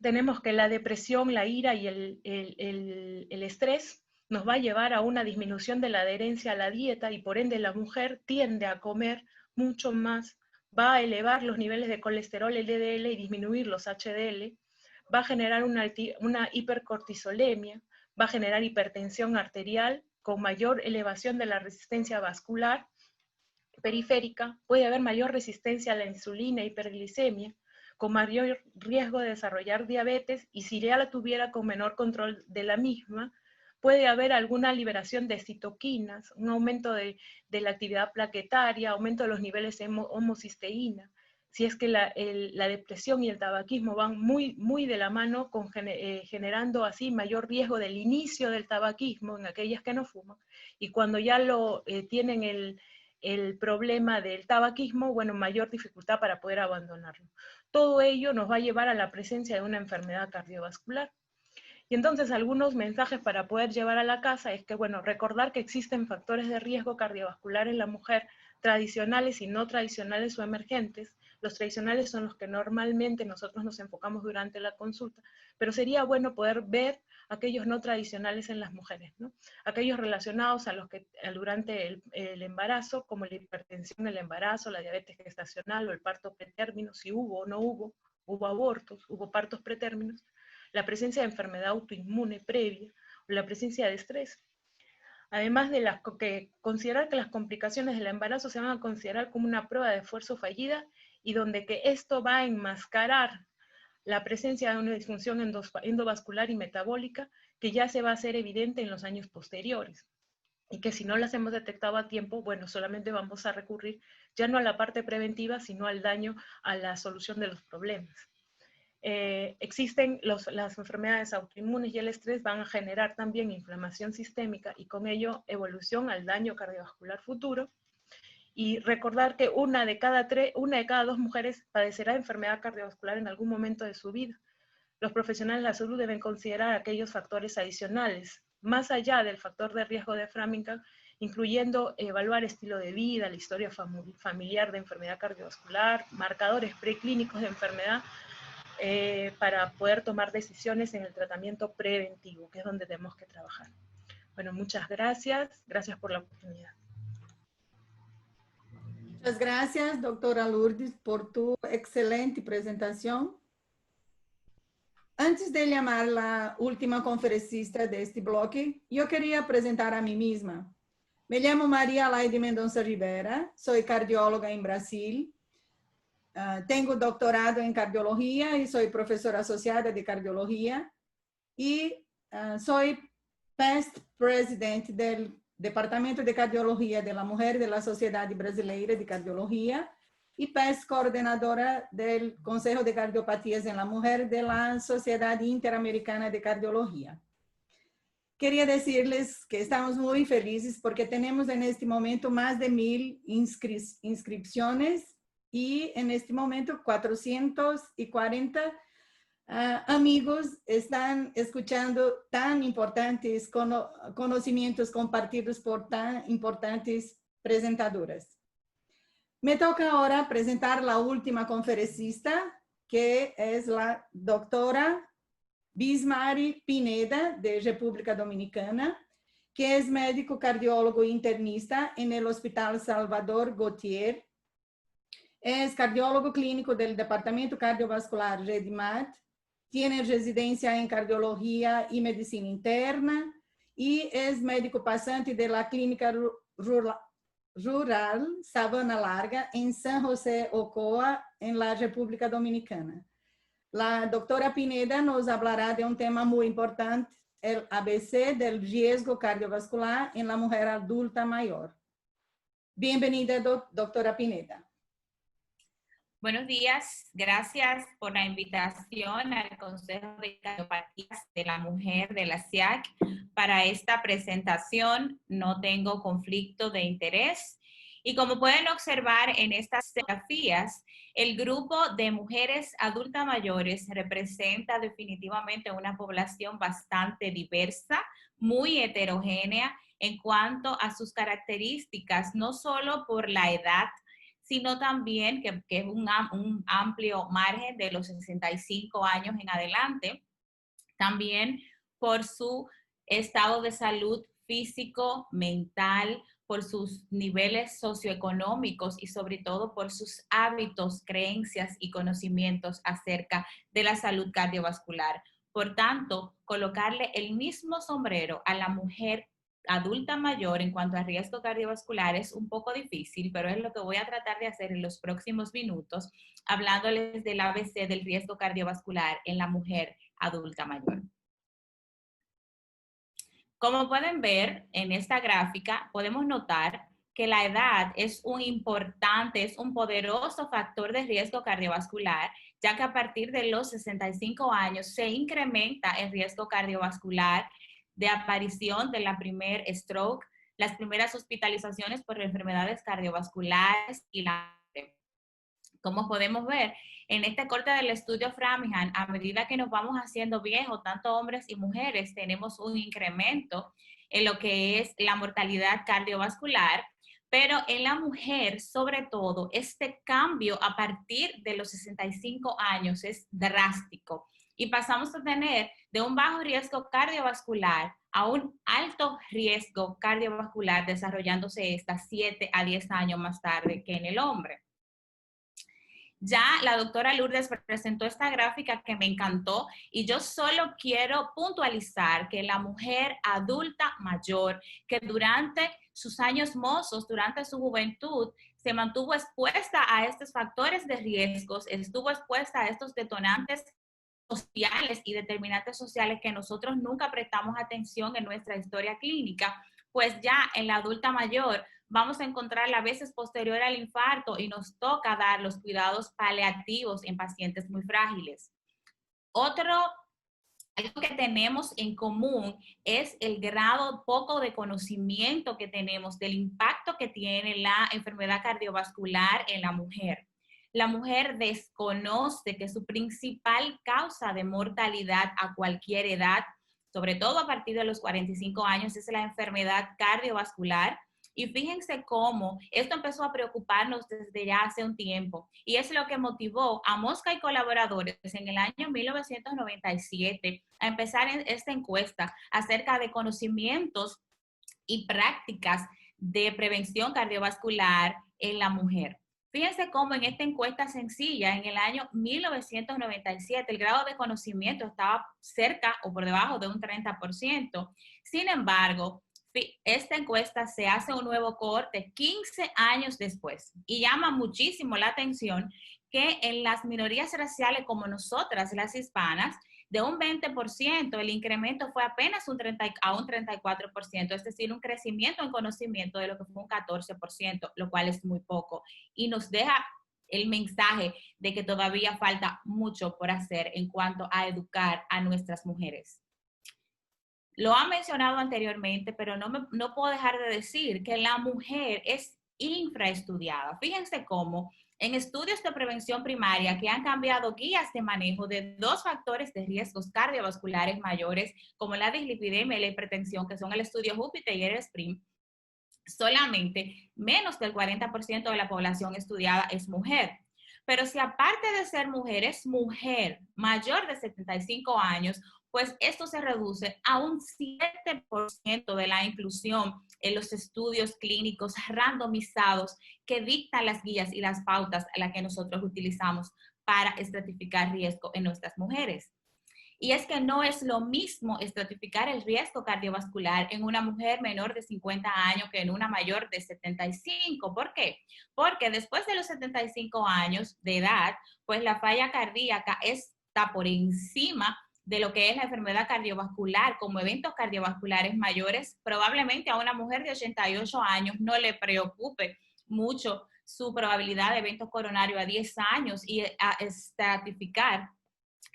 Tenemos que la depresión, la ira y el estrés nos va a llevar a una disminución de la adherencia a la dieta y por ende la mujer tiende a comer mucho más, va a elevar los niveles de colesterol LDL y disminuir los HDL, va a generar una hipercortisolemia, va a generar hipertensión arterial con mayor elevación de la resistencia vascular periférica, puede haber mayor resistencia a la insulina, hiperglicemia, con mayor riesgo de desarrollar diabetes y si ya la tuviera con menor control de la misma, puede haber alguna liberación de citoquinas, un aumento de la actividad plaquetaria, aumento de los niveles de homocisteína. Si es que la depresión y el tabaquismo van muy de la mano, generando así mayor riesgo del inicio del tabaquismo en aquellas que no fuman, y cuando ya tienen el problema del tabaquismo, bueno, mayor dificultad para poder abandonarlo. todo ello nos va a llevar a la presencia de una enfermedad cardiovascular. Y entonces algunos mensajes para poder llevar a la casa es que, bueno, recordar que existen factores de riesgo cardiovascular en la mujer, tradicionales y no tradicionales o emergentes. Los tradicionales son los que normalmente nosotros nos enfocamos durante la consulta, pero sería bueno poder ver aquellos no tradicionales en las mujeres, ¿no? Aquellos relacionados a los que durante el embarazo, como la hipertensión en el embarazo, la diabetes gestacional o el parto pretérmino, si hubo o no hubo abortos, hubo partos pretérminos, la presencia de enfermedad autoinmune previa o la presencia de estrés. Además de considerar que las complicaciones del embarazo se van a considerar como una prueba de esfuerzo fallida y donde que esto va a enmascarar la presencia de una disfunción endovascular y metabólica que ya se va a hacer evidente en los años posteriores. Y que si no las hemos detectado a tiempo, bueno, solamente vamos a recurrir ya no a la parte preventiva, sino al daño a la solución de los problemas. Existen las enfermedades autoinmunes y el estrés van a generar también inflamación sistémica y con ello evolución al daño cardiovascular futuro. Y recordar que una de cada 2 mujeres padecerá enfermedad cardiovascular en algún momento de su vida. Los profesionales de la salud deben considerar aquellos factores adicionales, más allá del factor de riesgo de Framingham, incluyendo evaluar estilo de vida, la historia familiar de enfermedad cardiovascular, marcadores preclínicos de enfermedad, para poder tomar decisiones en el tratamiento preventivo, que es donde tenemos que trabajar. Bueno, muchas gracias. Gracias por la oportunidad. Muchas gracias, doctora Lourdes, por tu excelente presentación. Antes de llamar la última conferencista de este bloque, yo quería presentar a mí misma. Me llamo María Laide Mendonça Rivera, soy cardióloga en Brasil. Tengo doctorado en cardiología y soy profesora asociada de cardiología. Y soy past president del Departamento de Cardiología de la Mujer de la Sociedad Brasileira de Cardiología y past coordinadora del Consejo de Cardiopatías en la Mujer de la Sociedad Interamericana de Cardiología. Quería decirles que estamos muy felices porque tenemos en este momento más de 1000 inscripciones y en este momento 440 amigos están escuchando tan importantes conocimientos compartidos por tan importantes presentadoras. Me toca ahora presentar la última conferencista, que es la doctora Bismari Pineda, de República Dominicana, que es médico cardiólogo internista en el Hospital Salvador Gautier. Es cardiólogo clínico del Departamento Cardiovascular REDMAT, tiene residencia en cardiología y medicina interna y es médico pasante de la Clínica Rural Sabana Larga en San José Ocoa, en la República Dominicana. La doctora Pineda nos hablará de un tema muy importante, el ABC del riesgo cardiovascular en la mujer adulta mayor. Bienvenida, doctora Pineda. Buenos días, gracias por la invitación al Consejo de Cardiopatías de la Mujer de la SIAC. Para esta presentación no tengo conflicto de interés y como pueden observar en estas fotografías, el grupo de mujeres adultas mayores representa definitivamente una población bastante diversa, muy heterogénea en cuanto a sus características, no solo por la edad, sino también que es un amplio margen de los 65 años en adelante, también por su estado de salud físico, mental, por sus niveles socioeconómicos y sobre todo por sus hábitos, creencias y conocimientos acerca de la salud cardiovascular. Por tanto, colocarle el mismo sombrero a la mujer adulta mayor en cuanto a riesgo cardiovascular es un poco difícil, pero es lo que voy a tratar de hacer en los próximos minutos, hablándoles del ABC del riesgo cardiovascular en la mujer adulta mayor. Como pueden ver en esta gráfica, podemos notar que la edad es un poderoso factor de riesgo cardiovascular, ya que a partir de los 65 años se incrementa el riesgo cardiovascular de aparición de la primer stroke, las primeras hospitalizaciones por enfermedades cardiovasculares y la muerte. Como podemos ver en este corte del estudio Framingham, a medida que nos vamos haciendo viejos, tanto hombres y mujeres, tenemos un incremento en lo que es la mortalidad cardiovascular, pero en la mujer, sobre todo, este cambio a partir de los 65 años es drástico y pasamos a tener de un bajo riesgo cardiovascular a un alto riesgo cardiovascular, desarrollándose esta 7 a 10 años más tarde que en el hombre. Ya la doctora Lourdes presentó esta gráfica que me encantó y yo solo quiero puntualizar que la mujer adulta mayor que durante sus años mozos, durante su juventud, se mantuvo expuesta a estos factores de riesgos, estuvo expuesta a estos detonantes sociales y determinantes sociales que nosotros nunca prestamos atención en nuestra historia clínica, pues ya en la adulta mayor vamos a encontrarla a veces posterior al infarto y nos toca dar los cuidados paliativos en pacientes muy frágiles. Algo que tenemos en común es el grado poco de conocimiento que tenemos del impacto que tiene la enfermedad cardiovascular en la mujer. La mujer desconoce que su principal causa de mortalidad a cualquier edad, sobre todo a partir de los 45 años, es la enfermedad cardiovascular. Y fíjense cómo esto empezó a preocuparnos desde ya hace un tiempo. Y es lo que motivó a Mosca y colaboradores en el año 1997 a empezar esta encuesta acerca de conocimientos y prácticas de prevención cardiovascular en la mujer. Fíjense cómo en esta encuesta sencilla, en el año 1997, el grado de conocimiento estaba cerca o por debajo de un 30%. Sin embargo, esta encuesta se hace un nuevo corte 15 años después y llama muchísimo la atención que en las minorías raciales como nosotras, las hispanas, de un 20%, el incremento fue apenas un 34%, es decir, un crecimiento en conocimiento de lo que fue un 14%, lo cual es muy poco. Y nos deja el mensaje de que todavía falta mucho por hacer en cuanto a educar a nuestras mujeres. Lo han mencionado anteriormente, pero no puedo dejar de decir que la mujer es infraestudiada. Fíjense cómo en estudios de prevención primaria que han cambiado guías de manejo de 2 factores de riesgos cardiovasculares mayores, como la dislipidemia y la hipertensión, que son el estudio Júpiter y el SPRINT, solamente menos del 40% de la población estudiada es mujer. Pero si aparte de ser mujer, es mujer mayor de 75 años, pues esto se reduce a un 7% de la inclusión en los estudios clínicos randomizados que dictan las guías y las pautas a las que nosotros utilizamos para estratificar riesgo en nuestras mujeres. Y es que no es lo mismo estratificar el riesgo cardiovascular en una mujer menor de 50 años que en una mayor de 75. ¿Por qué? Porque después de los 75 años de edad, pues la falla cardíaca está por encima de lo que es la enfermedad cardiovascular como eventos cardiovasculares mayores. Probablemente a una mujer de 88 años no le preocupe mucho su probabilidad de eventos coronarios a 10 años y a estratificar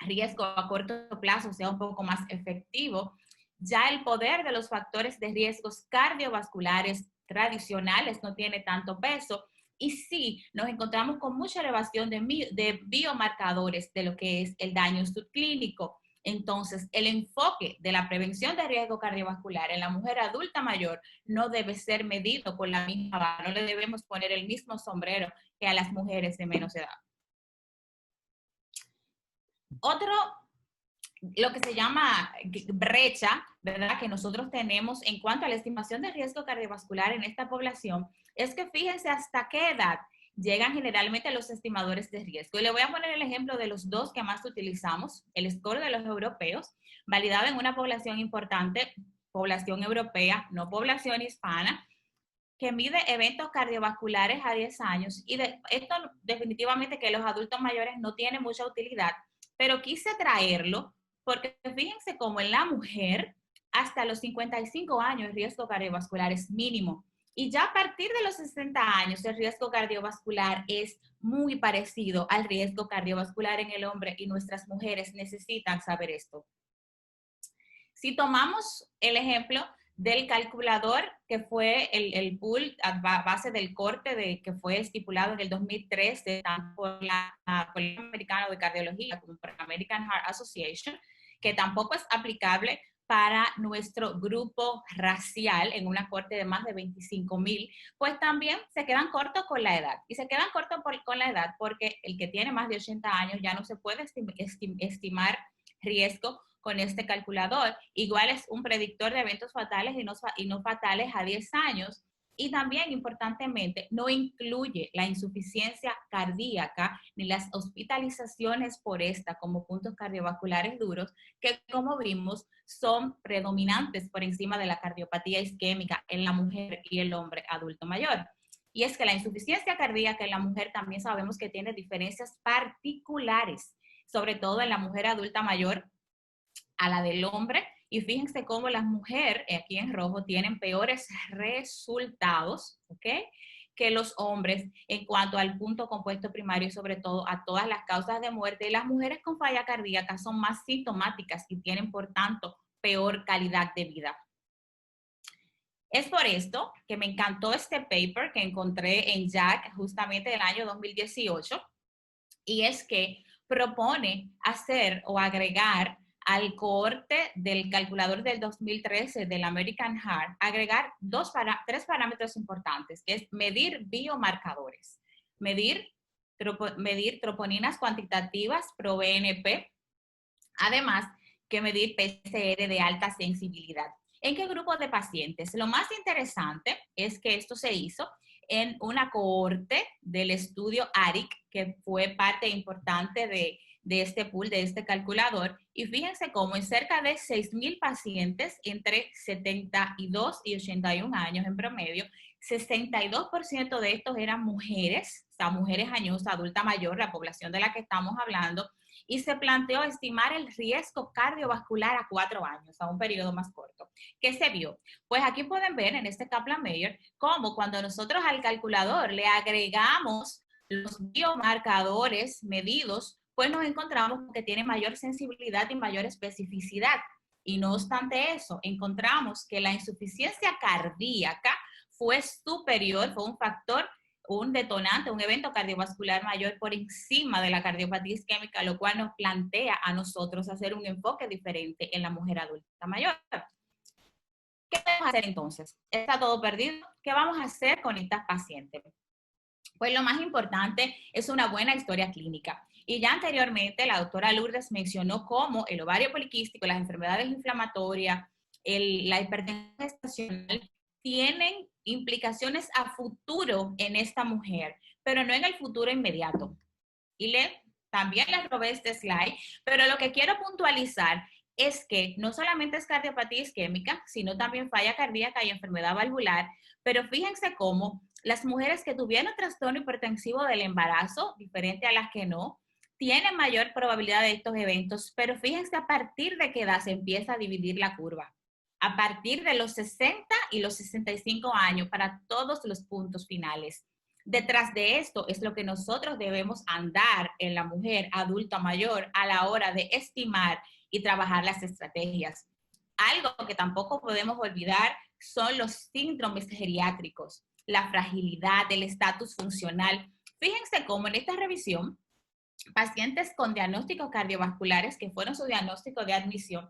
riesgo a corto plazo sea un poco más efectivo. Ya el poder de los factores de riesgos cardiovasculares tradicionales no tiene tanto peso y sí nos encontramos con mucha elevación de biomarcadores de lo que es el daño subclínico. Entonces, el enfoque de la prevención de riesgo cardiovascular en la mujer adulta mayor no debe ser medido con la misma vara, no le debemos poner el mismo sombrero que a las mujeres de menos edad. Otro, lo que se llama brecha, ¿verdad?, que nosotros tenemos en cuanto a la estimación de riesgo cardiovascular en esta población, es que fíjense hasta qué edad llegan generalmente los estimadores de riesgo. Y le voy a poner el ejemplo de los 2 que más utilizamos, el score de los europeos, validado en una población importante, población europea, no población hispana, que mide eventos cardiovasculares a 10 años. Y esto definitivamente que los adultos mayores no tiene mucha utilidad, pero quise traerlo porque fíjense cómo en la mujer hasta los 55 años el riesgo cardiovascular es mínimo. Y ya a partir de los 60 años el riesgo cardiovascular es muy parecido al riesgo cardiovascular en el hombre y nuestras mujeres necesitan saber esto. Si tomamos el ejemplo del calculador que fue el pool a base del corte que fue estipulado en el 2013 tanto por la Colegio Americano de Cardiología como por la American Heart Association, que tampoco es aplicable para nuestro grupo racial en una corte de más de 25,000, pues también se quedan cortos con la edad. Y se quedan cortos con la edad porque el que tiene más de 80 años ya no se puede estimar riesgo con este calculador. Igual es un predictor de eventos fatales y no fatales a 10 años. Y también, importantemente, no incluye la insuficiencia cardíaca ni las hospitalizaciones por esta como puntos cardiovasculares duros, que como vimos son predominantes por encima de la cardiopatía isquémica en la mujer y el hombre adulto mayor. Y es que la insuficiencia cardíaca en la mujer también sabemos que tiene diferencias particulares, sobre todo en la mujer adulta mayor a la del hombre. Y fíjense cómo las mujeres, aquí en rojo, tienen peores resultados, ¿ok?, que los hombres en cuanto al punto compuesto primario y sobre todo a todas las causas de muerte. Y las mujeres con falla cardíaca son más sintomáticas y tienen, por tanto, peor calidad de vida. Es por esto que me encantó este paper que encontré en JACC justamente del año 2018, y es que propone hacer o agregar al cohorte del calculador del 2013 del American Heart, agregar tres parámetros importantes, que es medir biomarcadores, medir troponinas cuantitativas pro-BNP, además que medir PCR de alta sensibilidad. ¿En qué grupo de pacientes? Lo más interesante es que esto se hizo en una cohorte del estudio ARIC, que fue parte importante de este pool, de este calculador, y fíjense cómo en cerca de 6,000 pacientes entre 72 y 81 años en promedio, 62% de estos eran mujeres, o sea, mujeres añosas, adulta mayor, la población de la que estamos hablando, y se planteó estimar el riesgo cardiovascular a 4 años, a un periodo más corto. ¿Qué se vio? Pues aquí pueden ver en este Kaplan-Meier cómo cuando nosotros al calculador le agregamos los biomarcadores medidos, pues nos encontramos que tiene mayor sensibilidad y mayor especificidad. Y no obstante eso, encontramos que la insuficiencia cardíaca fue superior, fue un factor, un detonante, un evento cardiovascular mayor por encima de la cardiopatía isquémica, lo cual nos plantea a nosotros hacer un enfoque diferente en la mujer adulta mayor. ¿Qué podemos hacer entonces? ¿Está todo perdido? ¿Qué vamos a hacer con estas pacientes? Pues lo más importante es una buena historia clínica. Y ya anteriormente la doctora Lourdes mencionó cómo el ovario poliquístico, las enfermedades inflamatorias, la hipertensión gestacional tienen implicaciones a futuro en esta mujer, pero no en el futuro inmediato. Y también les robé este slide, pero lo que quiero puntualizar es que no solamente es cardiopatía isquémica, sino también falla cardíaca y enfermedad valvular, pero fíjense cómo las mujeres que tuvieron trastorno hipertensivo del embarazo, diferente a las que no, tienen mayor probabilidad de estos eventos, pero fíjense a partir de qué edad se empieza a dividir la curva. A partir de los 60 y los 65 años para todos los puntos finales. Detrás de esto es lo que nosotros debemos andar en la mujer adulta mayor a la hora de estimar y trabajar las estrategias. Algo que tampoco podemos olvidar son los síndromes geriátricos, la fragilidad, el estatus funcional. Fíjense cómo en esta revisión, pacientes con diagnósticos cardiovasculares, que fueron su diagnóstico de admisión,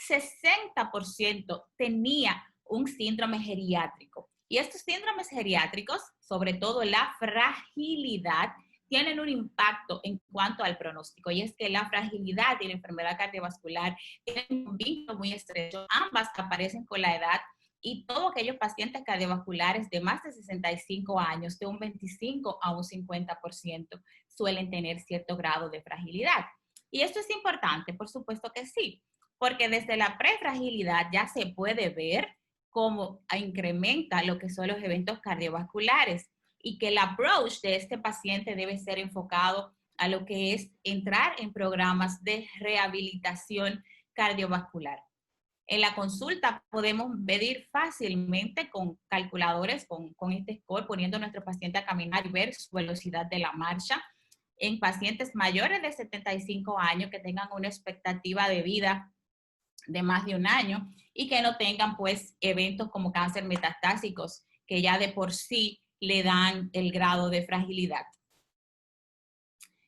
60% tenía un síndrome geriátrico. Y estos síndromes geriátricos, sobre todo la fragilidad, tienen un impacto en cuanto al pronóstico. Y es que la fragilidad y la enfermedad cardiovascular tienen un vínculo muy estrecho. Ambas aparecen con la edad. Y todos aquellos pacientes cardiovasculares de más de 65 años, de un 25 a un 50%, suelen tener cierto grado de fragilidad. Y esto es importante, por supuesto que sí, porque desde la prefragilidad ya se puede ver cómo incrementa lo que son los eventos cardiovasculares y que el approach de este paciente debe ser enfocado a lo que es entrar en programas de rehabilitación cardiovascular. En la consulta podemos medir fácilmente con calculadores, con este score, poniendo a nuestro paciente a caminar y ver su velocidad de la marcha. En pacientes mayores de 75 años que tengan una expectativa de vida de más de un año y que no tengan pues eventos como cáncer metastásicos que ya de por sí le dan el grado de fragilidad.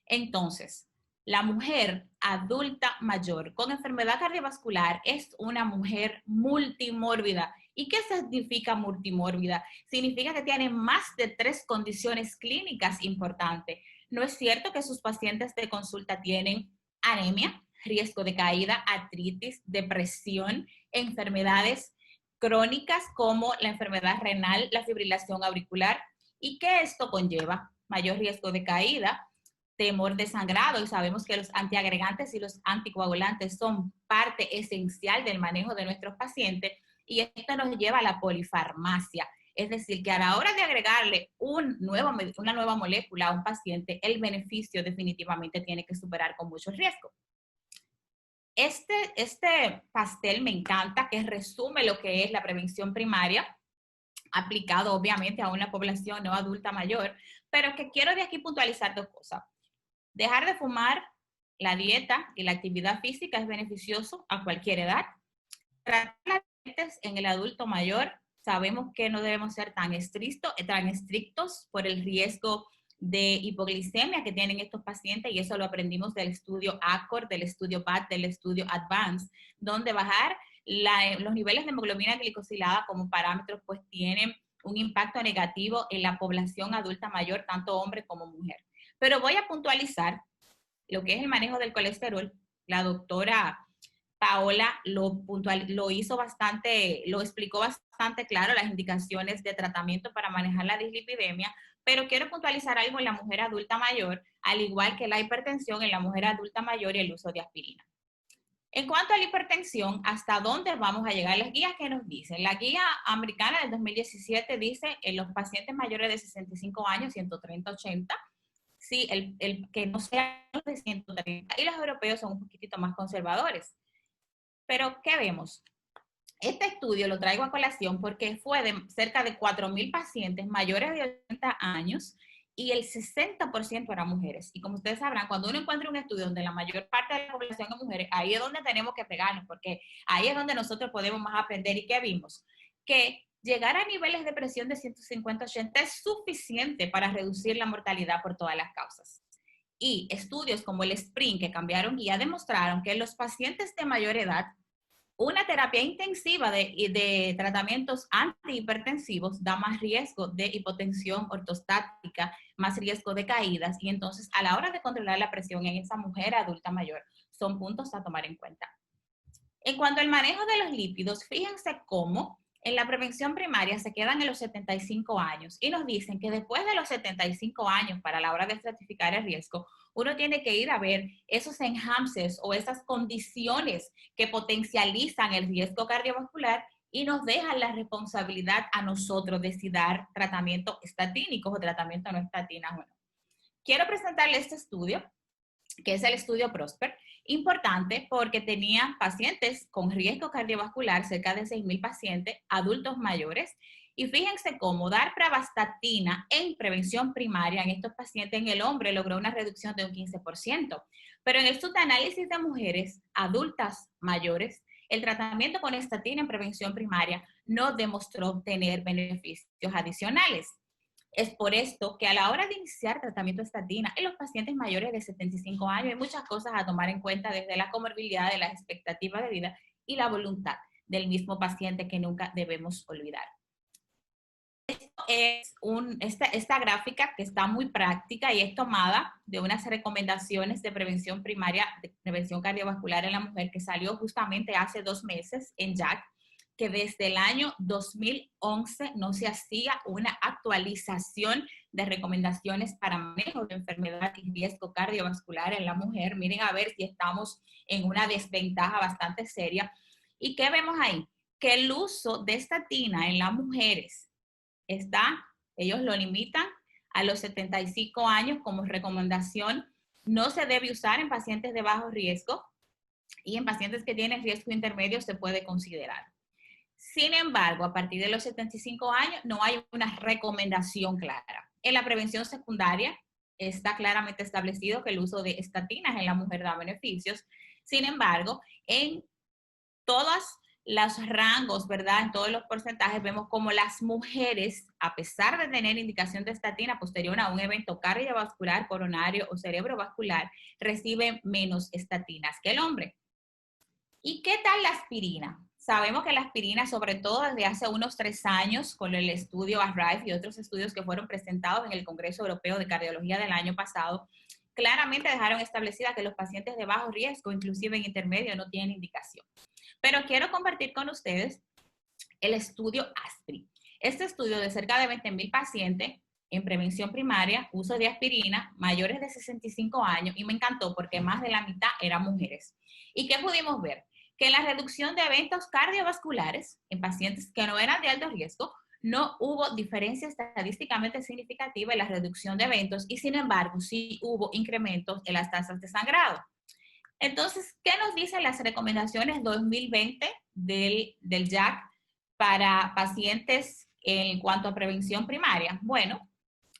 Entonces, la mujer adulta mayor con enfermedad cardiovascular es una mujer multimórbida. ¿Y qué significa multimórbida? Significa que tiene más de 3 condiciones clínicas importantes. No es cierto que sus pacientes de consulta tienen anemia, riesgo de caída, artritis, depresión, enfermedades crónicas como la enfermedad renal, la fibrilación auricular. ¿Y qué esto conlleva? Mayor riesgo de caída, temor de sangrado, y sabemos que los antiagregantes y los anticoagulantes son parte esencial del manejo de nuestros pacientes, y esto nos lleva a la polifarmacia, es decir, que a la hora de agregarle una nueva molécula a un paciente, el beneficio definitivamente tiene que superar con mucho riesgo. Este pastel me encanta, que resume lo que es la prevención primaria, aplicado obviamente a una población no adulta mayor, pero que quiero de aquí puntualizar 2 cosas. Dejar de fumar, la dieta y la actividad física es beneficioso a cualquier edad. Tratar la diabetes en el adulto mayor, sabemos que no debemos ser tan estrictos por el riesgo de hipoglicemia que tienen estos pacientes, y eso lo aprendimos del estudio ACORD, del estudio BAT, del estudio ADVANCE, donde bajar los niveles de hemoglobina glicosilada como parámetros pues tienen un impacto negativo en la población adulta mayor, tanto hombre como mujer. Pero voy a puntualizar lo que es el manejo del colesterol. La doctora Paola lo explicó bastante claro, las indicaciones de tratamiento para manejar la dislipidemia, pero quiero puntualizar algo en la mujer adulta mayor, al igual que la hipertensión en la mujer adulta mayor y el uso de aspirina. En cuanto a la hipertensión, ¿hasta dónde vamos a llegar? Las guías que nos dicen. La guía americana del 2017 dice en los pacientes mayores de 65 años, 130-80, sí, el que no sea de 130, y los europeos son un poquitito más conservadores. Pero, ¿qué vemos? Este estudio lo traigo a colación porque fue de cerca de 4,000 pacientes mayores de 80 años y el 60% eran mujeres. Y como ustedes sabrán, cuando uno encuentra un estudio donde la mayor parte de la población es mujeres, ahí es donde tenemos que pegarnos, porque ahí es donde nosotros podemos más aprender. ¿Y qué vimos? Que llegar a niveles de presión de 150-80 es suficiente para reducir la mortalidad por todas las causas. Y estudios como el SPRING, que cambiaron guía, demostraron que en los pacientes de mayor edad, una terapia intensiva de tratamientos antihipertensivos da más riesgo de hipotensión ortostática, más riesgo de caídas, y entonces a la hora de controlar la presión en esa mujer adulta mayor, son puntos a tomar en cuenta. En cuanto al manejo de los lípidos, fíjense cómo en la prevención primaria se quedan en los 75 años y nos dicen que después de los 75 años, para la hora de estratificar el riesgo, uno tiene que ir a ver esos enhances o esas condiciones que potencializan el riesgo cardiovascular y nos dejan la responsabilidad a nosotros de si dar tratamiento estatínicos o tratamiento no estatinas o no. Quiero presentarles este estudio, que es el estudio PROSPER, importante porque tenía pacientes con riesgo cardiovascular, cerca de 6,000 pacientes, adultos mayores, y fíjense cómo dar pravastatina en prevención primaria en estos pacientes en el hombre logró una reducción de un 15%, pero en el subanálisis de mujeres adultas mayores, el tratamiento con estatina en prevención primaria no demostró tener beneficios adicionales. Es por esto que a la hora de iniciar tratamiento de estatina en los pacientes mayores de 75 años hay muchas cosas a tomar en cuenta, desde la comorbilidad de las expectativas de vida y la voluntad del mismo paciente, que nunca debemos olvidar. Esto es esta gráfica que está muy práctica y es tomada de unas recomendaciones de prevención primaria, de prevención cardiovascular en la mujer, que salió justamente hace 2 meses en JACC, que desde el año 2011 no se hacía una actualización de recomendaciones para manejo de enfermedad y riesgo cardiovascular en la mujer. Miren a ver si estamos en una desventaja bastante seria. ¿Y qué vemos ahí? Que el uso de estatina en las mujeres ellos lo limitan a los 75 años como recomendación. No se debe usar en pacientes de bajo riesgo, y en pacientes que tienen riesgo intermedio se puede considerar. Sin embargo, a partir de los 75 años no hay una recomendación clara. En la prevención secundaria está claramente establecido que el uso de estatinas en la mujer da beneficios. Sin embargo, en todos los rangos, ¿verdad? En todos los porcentajes vemos como las mujeres, a pesar de tener indicación de estatina posterior a un evento cardiovascular, coronario o cerebrovascular, reciben menos estatinas que el hombre. ¿Y qué tal la aspirina? Sabemos que la aspirina, sobre todo desde hace unos 3 años, con el estudio ARRIVE y otros estudios que fueron presentados en el Congreso Europeo de Cardiología del año pasado, claramente dejaron establecida que los pacientes de bajo riesgo, inclusive en intermedio, no tienen indicación. Pero quiero compartir con ustedes el estudio ASPRI. Este estudio de cerca de 20,000 pacientes en prevención primaria, uso de aspirina, mayores de 65 años, y me encantó porque más de la mitad eran mujeres. ¿Y qué pudimos ver? Que la reducción de eventos cardiovasculares en pacientes que no eran de alto riesgo, no hubo diferencia estadísticamente significativa en la reducción de eventos y sin embargo sí hubo incrementos en las tasas de sangrado. Entonces, ¿qué nos dicen las recomendaciones 2020 del JACC para pacientes en cuanto a prevención primaria? Bueno,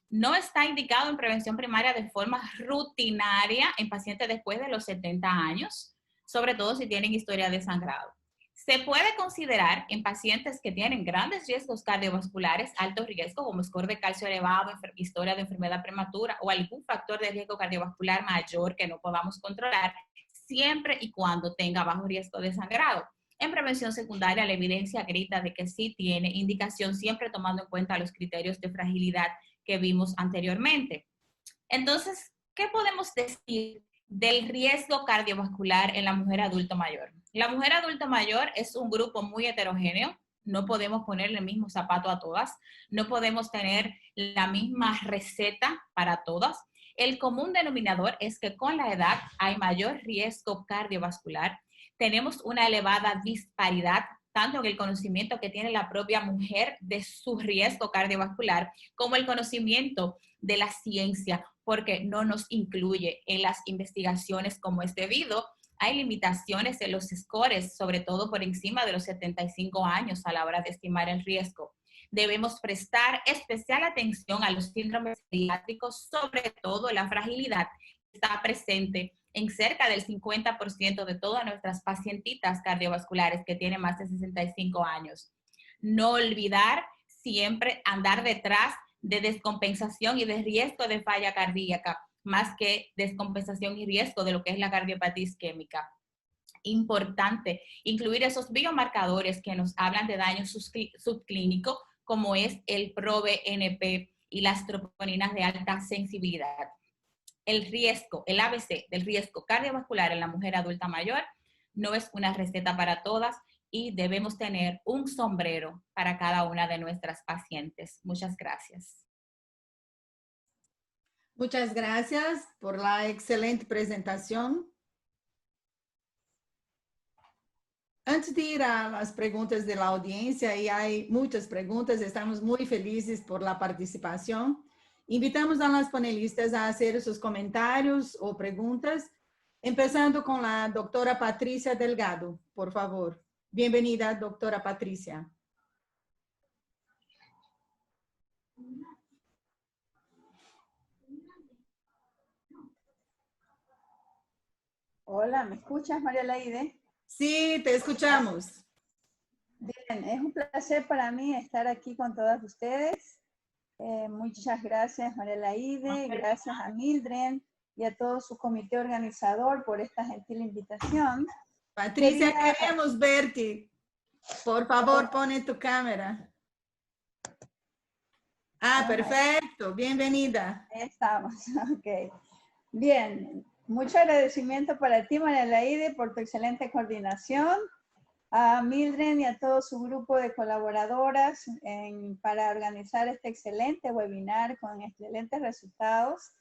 no está indicado en prevención primaria de forma rutinaria en pacientes después de los 70 años, sobre todo si tienen historia de sangrado. Se puede considerar en pacientes que tienen grandes riesgos cardiovasculares, alto riesgo, como score de calcio elevado, historia de enfermedad prematura o algún factor de riesgo cardiovascular mayor que no podamos controlar, siempre y cuando tenga bajo riesgo de sangrado. En prevención secundaria, la evidencia grita de que sí tiene indicación, siempre tomando en cuenta los criterios de fragilidad que vimos anteriormente. Entonces, ¿qué podemos decir del riesgo cardiovascular en la mujer adulto mayor? La mujer adulto mayor es un grupo muy heterogéneo, no podemos ponerle el mismo zapato a todas, no podemos tener la misma receta para todas. El común denominador es que con la edad hay mayor riesgo cardiovascular, tenemos una elevada disparidad tanto en el conocimiento que tiene la propia mujer de su riesgo cardiovascular, como el conocimiento de la ciencia, porque no nos incluye en las investigaciones como es debido. Hay limitaciones en los scores, sobre todo por encima de los 75 años a la hora de estimar el riesgo. Debemos prestar especial atención a los síndromes pediátricos, sobre todo la fragilidad que está presente en cerca del 50% de todas nuestras pacientitas cardiovasculares que tienen más de 65 años. No olvidar siempre andar detrás de descompensación y de riesgo de falla cardíaca, más que descompensación y riesgo de lo que es la cardiopatía isquémica. Importante incluir esos biomarcadores que nos hablan de daño subclínico, como es el ProBNP y las troponinas de alta sensibilidad. El riesgo, el ABC del riesgo cardiovascular en la mujer adulta mayor no es una receta para todas y debemos tener un sombrero para cada una de nuestras pacientes. Muchas gracias. Muchas gracias por la excelente presentación. Antes de ir a las preguntas de la audiencia, y hay muchas preguntas, estamos muy felices por la participación. Invitamos a las panelistas a hacer sus comentarios o preguntas, empezando con la doctora Patricia Delgado, por favor. Bienvenida, doctora Patricia. Hola, ¿me escuchas, María Laide? Sí, te escuchamos. Bien, es un placer para mí estar aquí con todas ustedes. Muchas gracias, María Laide, gracias a Mildred y a todo su comité organizador por esta gentil invitación. Patricia, queremos verte. Por favor, pone tu cámara. Ah, perfecto. Bienvenida. Ahí estamos, ok. Bien, mucho agradecimiento para ti, María Laide, por tu excelente coordinación. A Mildred y a todo su grupo de colaboradoras para organizar este excelente webinar con excelentes resultados.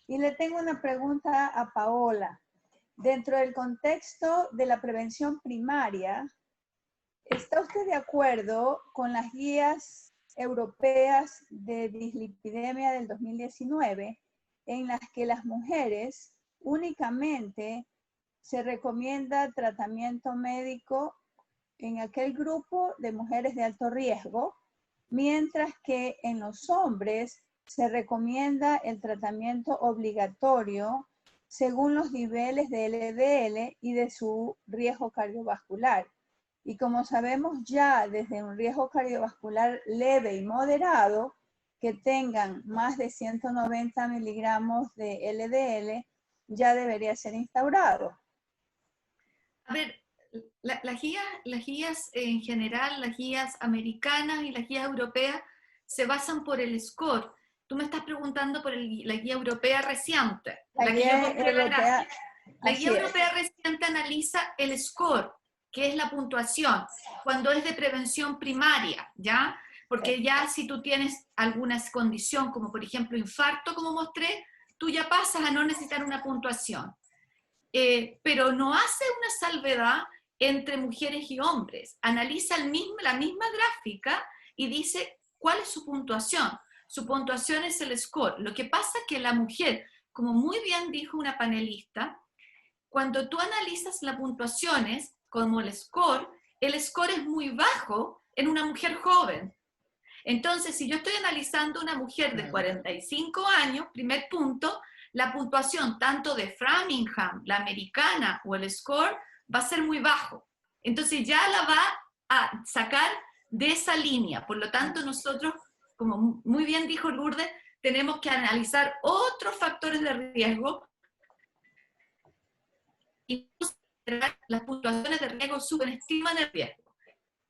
Y le tengo una pregunta a Paola. Dentro del contexto de la prevención primaria, ¿está usted de acuerdo con las guías europeas de dislipidemia del 2019 en las que las mujeres únicamente se recomienda tratamiento médico en aquel grupo de mujeres de alto riesgo, mientras que en los hombres se recomienda el tratamiento obligatorio según los niveles de LDL y de su riesgo cardiovascular? Y como sabemos ya desde un riesgo cardiovascular leve y moderado, que tengan más de 190 miligramos de LDL, ya debería ser instaurado. A ver, las guías en general, las guías americanas y las guías europeas se basan por el score. Tú me estás preguntando por la guía europea reciente. La guía europea, la guía así es. europea reciente analiza el score, que es la puntuación, cuando es de prevención primaria, ¿ya? Porque ya si tú tienes alguna condición, como por ejemplo infarto, como mostré, tú ya pasas a no necesitar una puntuación. Pero no hace una salvedad entre mujeres y hombres. Analiza la misma gráfica y dice cuál es su puntuación. Su puntuación es el score. Lo que pasa es que la mujer, como muy bien dijo una panelista, cuando tú analizas las puntuaciones como el score es muy bajo en una mujer joven. Entonces, si yo estoy analizando una mujer de 45 años, primer punto, la puntuación tanto de Framingham, la americana o el score va a ser muy bajo. Entonces ya la va a sacar de esa línea. Por lo tanto, nosotros, como muy bien dijo Lourdes, tenemos que analizar otros factores de riesgo y las puntuaciones de riesgo subestiman el riesgo.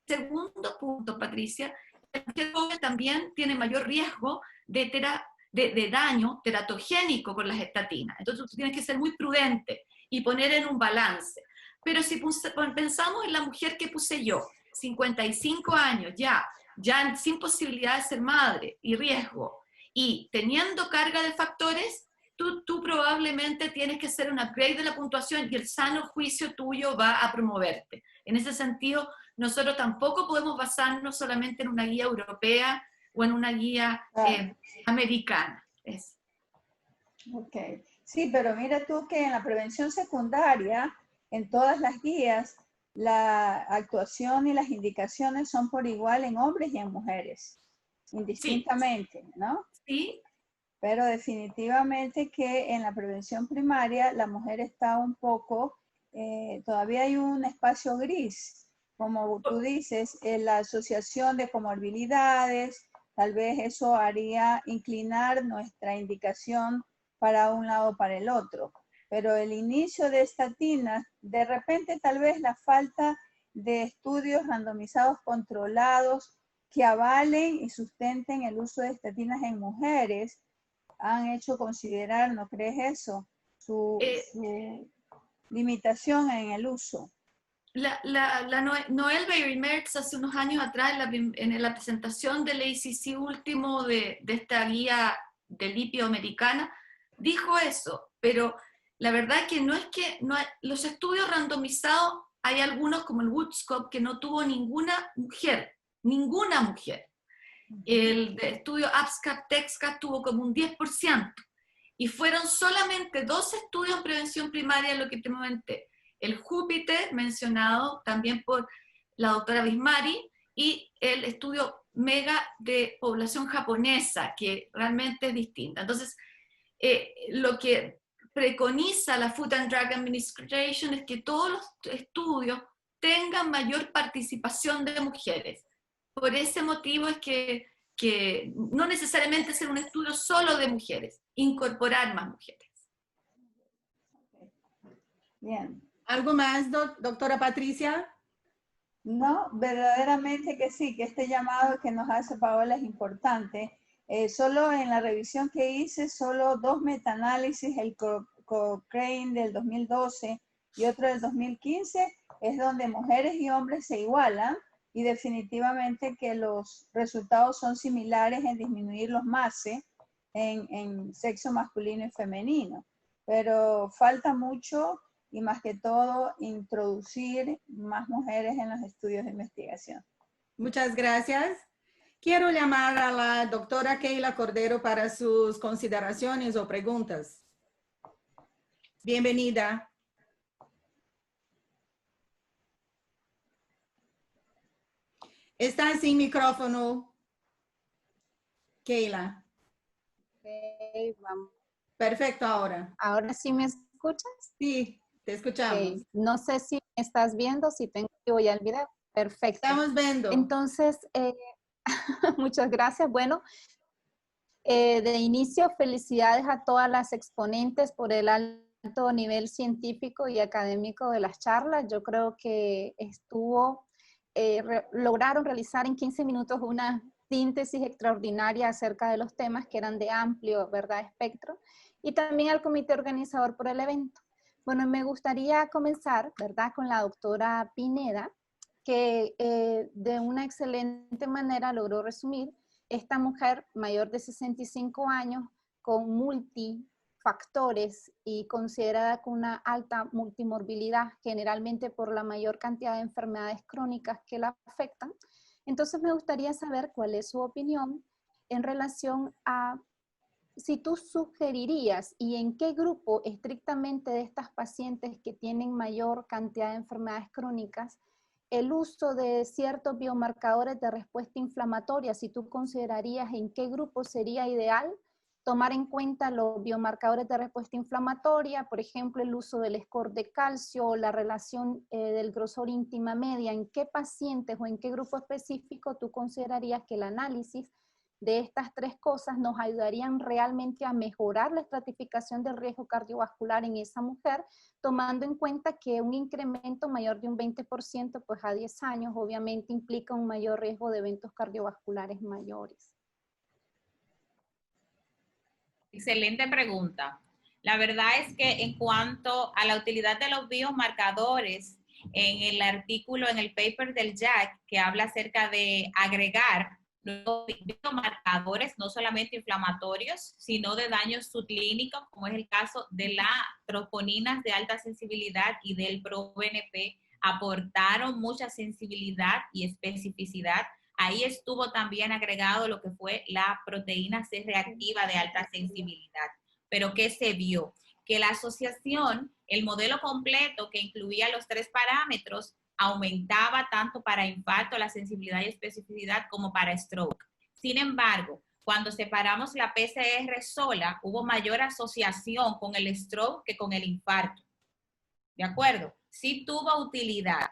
Segundo punto, Patricia, la mujer joven también tiene mayor riesgo de daño teratogénico con las estatinas. Entonces tú tienes que ser muy prudente y poner en un balance. Pero si pensamos en la mujer que puse yo, 55 años ya sin posibilidad de ser madre y riesgo, y teniendo carga de factores, tú probablemente tienes que hacer un upgrade de la puntuación y el sano juicio tuyo va a promoverte. En ese sentido, nosotros tampoco podemos basarnos solamente en una guía europea o en una guía americana. Ok, sí, pero mira tú que en la prevención secundaria, en todas las guías, la actuación y las indicaciones son por igual en hombres y en mujeres, indistintamente, ¿no? Sí. Pero definitivamente que en la prevención primaria la mujer está un poco, todavía hay un espacio gris, como tú dices, en la asociación de comorbilidades, tal vez eso haría inclinar nuestra indicación para un lado o para el otro. Pero el inicio de estatinas, de repente tal vez la falta de estudios randomizados controlados que avalen y sustenten el uso de estatinas en mujeres, han hecho considerar, ¿no crees eso? Su limitación en el uso. Noel Bailey-Mertz hace unos años atrás, en la presentación del ACC último de esta guía de lipio americana, dijo eso, pero la verdad es que los estudios randomizados, hay algunos como el Woodscope que no tuvo ninguna mujer. El estudio ABSCAP-TEXCAP tuvo como un 10%, y fueron solamente 2 estudios en prevención primaria, lo que te comenté. El Júpiter, mencionado también por la doctora Bismari, y el estudio MEGA de población japonesa, que realmente es distinta. Entonces, lo que preconiza la Food and Drug Administration es que todos los estudios tengan mayor participación de mujeres. Por ese motivo es que no necesariamente hacer un estudio solo de mujeres, incorporar más mujeres. Bien. ¿Algo más, doctora Patricia? No, verdaderamente que sí, que este llamado que nos hace Paola es importante. Solo en la revisión que hice, solo 2 metaanálisis, el Cochrane del 2012 y otro del 2015, es donde mujeres y hombres se igualan, y definitivamente que los resultados son similares en disminuir los MACE en sexo masculino y femenino. Pero falta mucho, y más que todo introducir más mujeres en los estudios de investigación. Muchas gracias. Quiero llamar a la doctora Keila Cordero para sus consideraciones o preguntas. Bienvenida. Está sin micrófono, Keila. Okay, vamos. Perfecto ahora. ¿Ahora sí me escuchas? Sí, te escuchamos. Okay. No sé si me estás viendo, si tengo que ir al video. Perfecto. Estamos viendo. Entonces, muchas gracias. Bueno, de inicio, felicidades a todas las exponentes por el alto nivel científico y académico de las charlas. Yo creo que lograron realizar en 15 minutos una síntesis extraordinaria acerca de los temas que eran de amplio, ¿verdad?, espectro, y también al comité organizador por el evento. Bueno, me gustaría comenzar, ¿verdad?, con la doctora Pineda, que de una excelente manera logró resumir esta mujer mayor de 65 años con multifactores y considerada con una alta multimorbilidad, generalmente por la mayor cantidad de enfermedades crónicas que la afectan. Entonces me gustaría saber cuál es su opinión en relación a si tú sugerirías y en qué grupo estrictamente de estas pacientes que tienen mayor cantidad de enfermedades crónicas el uso de ciertos biomarcadores de respuesta inflamatoria, si tú considerarías en qué grupo sería ideal tomar en cuenta los biomarcadores de respuesta inflamatoria, por ejemplo, el uso del score de calcio, la relación del grosor íntima media, en qué pacientes o en qué grupo específico tú considerarías que el análisis de estas tres cosas nos ayudarían realmente a mejorar la estratificación del riesgo cardiovascular en esa mujer, tomando en cuenta que un incremento mayor de un 20% pues a 10 años obviamente implica un mayor riesgo de eventos cardiovasculares mayores. Excelente pregunta. La verdad es que en cuanto a la utilidad de los biomarcadores, en el artículo, en el paper del JACC, que habla acerca de agregar los biomarcadores, no solamente inflamatorios, sino de daños subclínicos, como es el caso de las trosponinas de alta sensibilidad y del ProBNP, aportaron mucha sensibilidad y especificidad. Ahí estuvo también agregado lo que fue la proteína C reactiva de alta sensibilidad. Pero ¿qué se vio? Que la asociación, el modelo completo que incluía los tres parámetros, aumentaba tanto para infarto, la sensibilidad y especificidad, como para stroke. Sin embargo, cuando separamos la PCR sola, hubo mayor asociación con el stroke que con el infarto. ¿De acuerdo? Sí tuvo utilidad.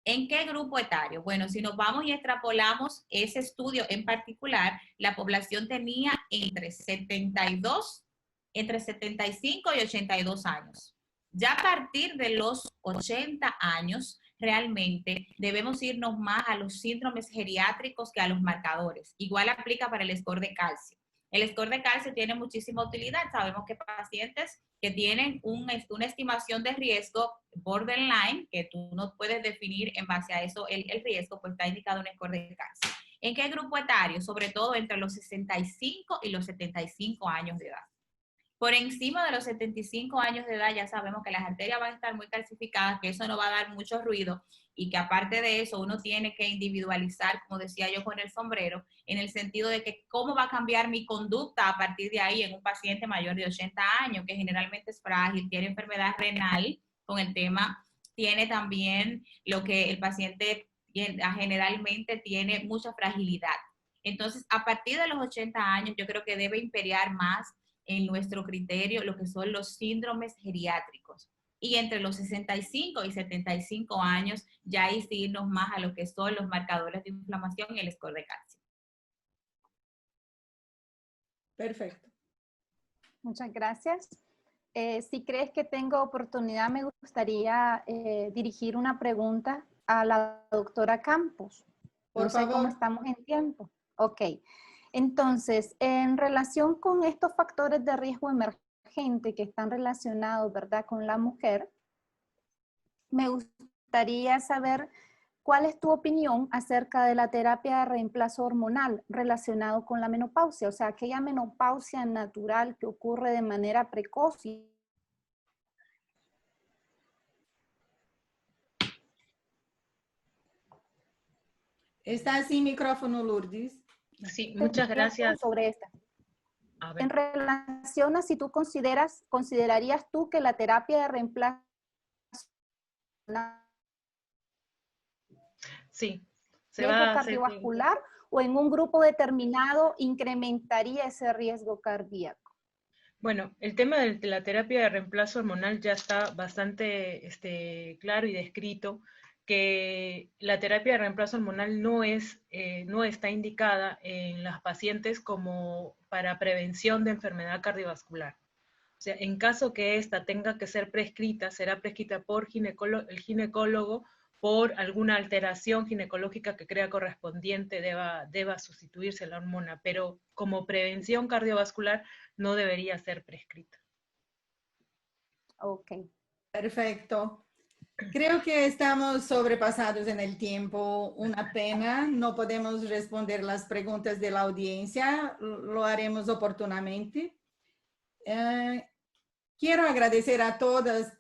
¿En qué grupo etario? Bueno, si nos vamos y extrapolamos ese estudio en particular, la población tenía entre 75 y 82 años. Ya a partir de los 80 años, realmente debemos irnos más a los síndromes geriátricos que a los marcadores. Igual aplica para el score de calcio. El score de calcio tiene muchísima utilidad. Sabemos que pacientes que tienen una estimación de riesgo borderline, que tú no puedes definir en base a eso el riesgo, pues está indicado un score de calcio. ¿En qué grupo etario? Sobre todo entre los 65 y los 75 años de edad. Por encima de los 75 años de edad ya sabemos que las arterias van a estar muy calcificadas, que eso no va a dar mucho ruido y que aparte de eso uno tiene que individualizar, como decía yo con el sombrero, en el sentido de que cómo va a cambiar mi conducta a partir de ahí en un paciente mayor de 80 años, que generalmente es frágil, tiene enfermedad renal con el tema, tiene también lo que el paciente generalmente tiene mucha fragilidad. Entonces, a partir de los 80 años yo creo que debe imperiar más en nuestro criterio lo que son los síndromes geriátricos. Y entre los 65 y 75 años ya hay que irnos más a lo que son los marcadores de inflamación y el score de calcio. Perfecto. Muchas gracias. Si crees que tengo oportunidad, me gustaría dirigir una pregunta a la doctora Campos. Por favor. No sé cómo estamos en tiempo. Ok. Entonces, en relación con estos factores de riesgo emergente que están relacionados, ¿verdad?, con la mujer, me gustaría saber cuál es tu opinión acerca de la terapia de reemplazo hormonal relacionado con la menopausia, o sea, aquella menopausia natural que ocurre de manera precoz. Está sin micrófono, Lourdes. Sí, muchas gracias. Sobre esta. En relación a si tú considerarías tú que la terapia de reemplazo sí, riesgo cardiovascular o en un grupo determinado incrementaría ese riesgo cardíaco. Bueno, el tema de la terapia de reemplazo hormonal ya está bastante claro y descrito que la terapia de reemplazo hormonal no está indicada en las pacientes como para prevención de enfermedad cardiovascular. O sea, en caso que esta tenga que ser prescrita, será prescrita por el ginecólogo por alguna alteración ginecológica que crea correspondiente deba sustituirse la hormona, pero como prevención cardiovascular no debería ser prescrita. Ok. Perfecto. Creo que estamos sobrepasados en el tiempo. Una pena, no podemos responder las preguntas de la audiencia. Lo haremos oportunamente. Quiero agradecer a todas